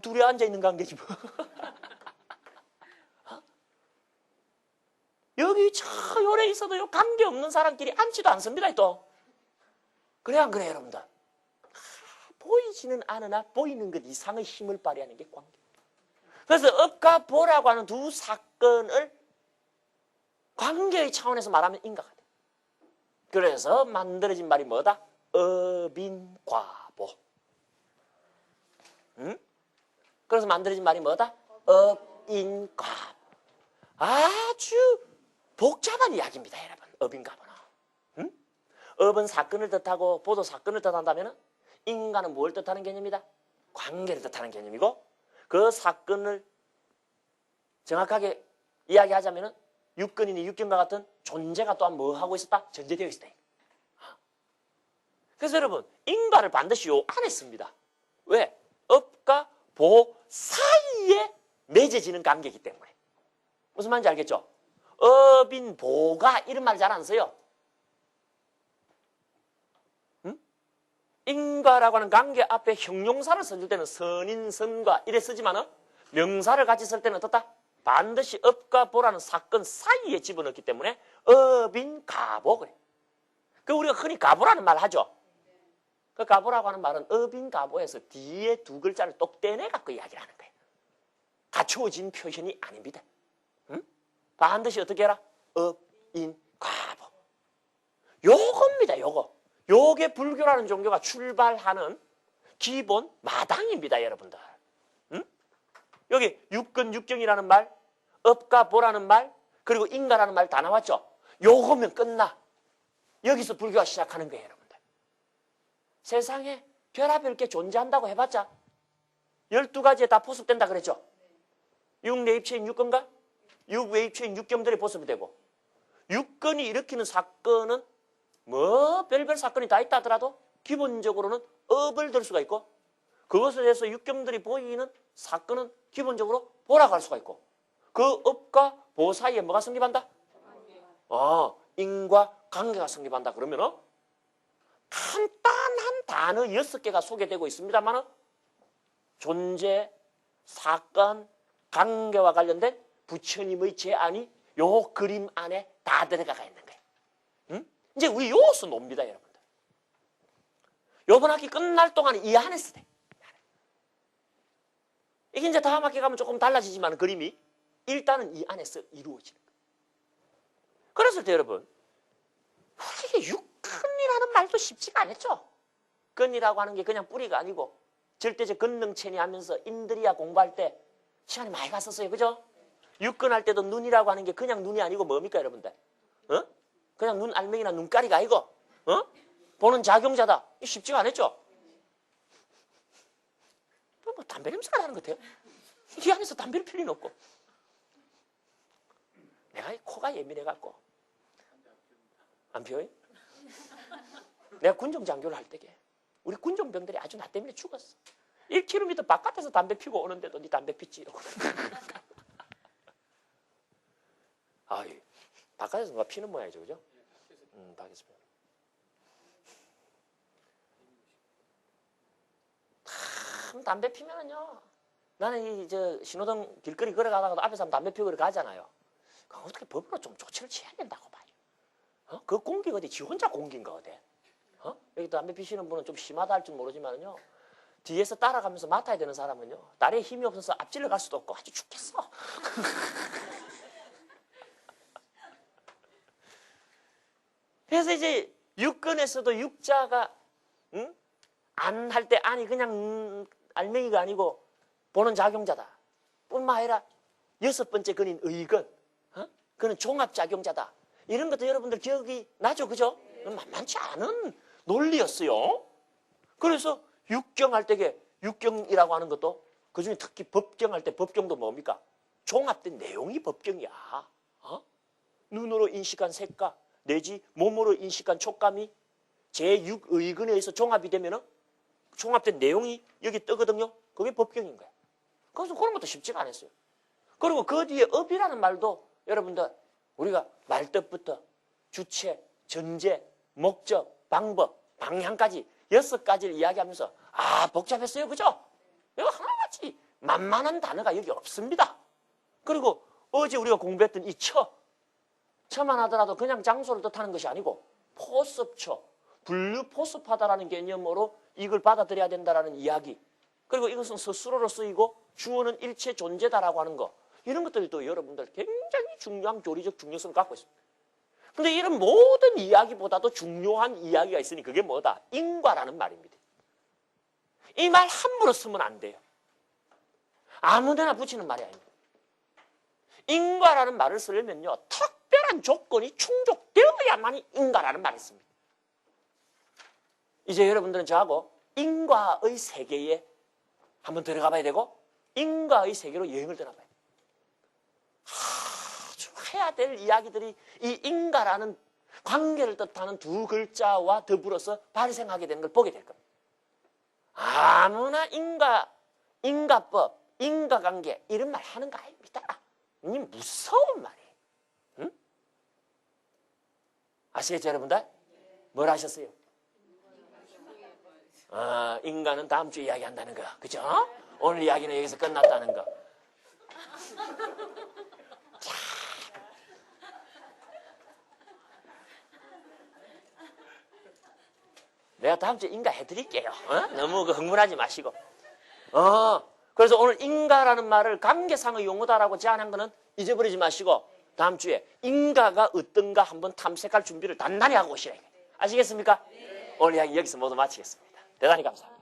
둘이 앉아있는 관계지 뭐. 여기 저 요래 있어도요 관계없는 사람끼리 앉지도 않습니다 또. 그래 안 그래요 여러분들? 보이지는 않으나 보이는 것 이상의 힘을 발휘하는 게 관계. 그래서 업과 보라고 하는 두 사건을 관계의 차원에서 말하면 인과가 돼. 그래서 만들어진 말이 뭐다? 업인과보. 응? 그래서 만들어진 말이 뭐다? 업인과보. 아주 복잡한 이야기입니다, 여러분. 업인과보는. 응? 업은 사건을 뜻하고 보도 사건을 뜻한다면 인과는 뭘 뜻하는 개념이다? 관계를 뜻하는 개념이고 그 사건을 정확하게 이야기하자면 육근이니 육경과 같은 존재가 또한 뭐 하고 있었다? 전제되어 있었다. 그래서 여러분 인과를 반드시 요 안에 씁니다. 왜? 업과 보 사이에 맺어지는 관계이기 때문에. 무슨 말인지 알겠죠? 업인, 보가 이런 말 잘 안 써요. 응? 인과라고 하는 관계 앞에 형용사를 써줄 때는 선인, 선과 이래 쓰지만은 명사를 같이 쓸 때는 어떻다? 반드시 업과 보라는 사건 사이에 집어넣기 때문에 업인, 가보 그래. 그 우리가 흔히 가보라는 말 하죠. 그 가보라고 하는 말은 업인, 가보에서 뒤에 두 글자를 똑 떼내갖고 이야기를 하는 거예요. 갖추어진 표현이 아닙니다. 응? 반드시 어떻게 해라? 업, 인, 과보. 요겁니다, 요거. 요게 불교라는 종교가 출발하는 기본 마당입니다, 여러분들. 응? 여기 육근, 육경이라는 말, 업과 보라는 말, 그리고 인가라는 말 다 나왔죠? 요거면 끝나. 여기서 불교가 시작하는 거예요, 여러분들. 세상에 별하별 게 존재한다고 해봤자 12가지에 다 포섭된다 그랬죠? 육내입체인 육근과 육외입체인 육경들이 포섭이 되고, 육근이 일으키는 사건은 뭐 별별 사건이 다 있다 하더라도 기본적으로는 업을 들 수가 있고, 그것에 대해서 육경들이 보이는 사건은 기본적으로 보라고 할 수가 있고, 그 업과 보 사이에 뭐가 성립한다? 인과 관계가 성립한다. 그러면은 간단한 단어 6개가 소개되고 있습니다만은 존재, 사건, 관계와 관련된 부처님의 제안이 요 그림 안에 다 들어가 있는 거예요. 응? 이제 우리 요것은 놉니다, 여러분들. 요번 학기 끝날 동안 이 안에서 돼. 이게 이제 다음 학기 가면 조금 달라지지만 그림이 일단은 이 안에서 이루어지는 거예요. 그랬을 때 여러분, 이게 육근이라는 말도 쉽지가 않았죠. 근이라고 하는 게 그냥 뿌리가 아니고 절대적 근능체니 하면서 인들이야 공부할 때 시간이 많이 갔었어요. 그죠? 육근할 때도 눈이라고 하는 게 그냥 눈이 아니고 뭡니까, 여러분들? 그냥 눈 알맹이나 눈가리가 아니고 보는 작용자다. 이게 쉽지가 않았죠? 뭐 담배 냄새가 나는 것 같아요. 이 안에서 담배를 필 리는 없고. 내가 코가 예민해갖고 안 피워요? 내가 군정장교를 할 때게 우리 군정병들이 아주 나 때문에 죽었어. 1km 바깥에서 담배 피고 오는데도 니 담배 피지 이러고. 아이, 바깥에서 누가 피는 모양이죠, 그죠? 밖에서 피는. 참 담배 피면은요. 나는 이 신호등 길거리 걸어가다가도 앞에 사람 담배 피우고 가잖아요. 어떻게 법으로 좀 조치를 취해야 된다고 봐요. 그 공기가 어디 지 혼자 공기인가 어디? 여기 담배 피시는 분은 좀 심하다 할 줄 모르지만요. 뒤에서 따라가면서 맡아야 되는 사람은요. 다리에 힘이 없어서 앞질러 갈 수도 없고 아주 죽겠어. 그래서 이제 육근에서도 육자가 안 할 때 아니 그냥 알맹이가 아니고 보는 작용자다. 뿐만 아니라 6번째 근인 의근. 그는 종합작용자다. 이런 것도 여러분들 기억이 나죠? 그죠? 만만치 않은 논리였어요. 그래서 육경할 때게 육경이라고 하는 것도 그중에 특히 법경할 때 법경도 뭡니까? 종합된 내용이 법경이야. 눈으로 인식한 색깔 내지 몸으로 인식한 촉감이 제6의근에 의해서 종합이 되면은 종합된 내용이 여기 뜨거든요. 그게 법경인 거야. 그래서 그런 것도 쉽지가 않았어요. 그리고 그 뒤에 업이라는 말도 여러분들 우리가 말뜻부터 주체, 전제, 목적, 방법, 방향까지 6가지를 이야기하면서 복잡했어요. 그죠? 이거 하나같이 만만한 단어가 여기 없습니다. 그리고 어제 우리가 공부했던 이 처만 하더라도 그냥 장소를 뜻하는 것이 아니고 포섭처, 분류포섭하다라는 개념으로 이걸 받아들여야 된다라는 이야기. 그리고 이것은 스스로로 쓰이고 주어는 일체 존재다라고 하는 거. 이런 것들도 여러분들 굉장히 중요한 교리적 중요성을 갖고 있습니다. 근데 이런 모든 이야기보다도 중요한 이야기가 있으니 그게 뭐다? 인과라는 말입니다. 이 말 함부로 쓰면 안 돼요. 아무데나 붙이는 말이 아닙니다. 인과라는 말을 쓰려면요. 특별한 조건이 충족되어야만이 인과라는 말을 씁니다. 이제 여러분들은 저하고 인과의 세계에 한번 들어가 봐야 되고 인과의 세계로 여행을 떠나봐야 돼요. 아주 해야 될 이야기들이 이 인과라는 관계를 뜻하는 두 글자와 더불어서 발생하게 되는 걸 보게 될 겁니다. 아무나 인과법, 인과관계 이런 말 하는 거 아닙니다. 이 무서운 말이에요. 응? 아시겠죠 여러분들? 뭘 하셨어요? 인간은 다음 주에 이야기한다는 거. 그죠? 오늘 이야기는 여기서 끝났다는 거. 내가 다음 주에 인가 해드릴게요. 너무 흥분하지 마시고. 그래서 오늘 인가라는 말을 관계상의 용어다라고 제안한 거는 잊어버리지 마시고 다음 주에 인가가 어떤가 한번 탐색할 준비를 단단히 하고 오시라. 아시겠습니까? 오늘 이야기 여기서 모두 마치겠습니다. 대단히 감사합니다.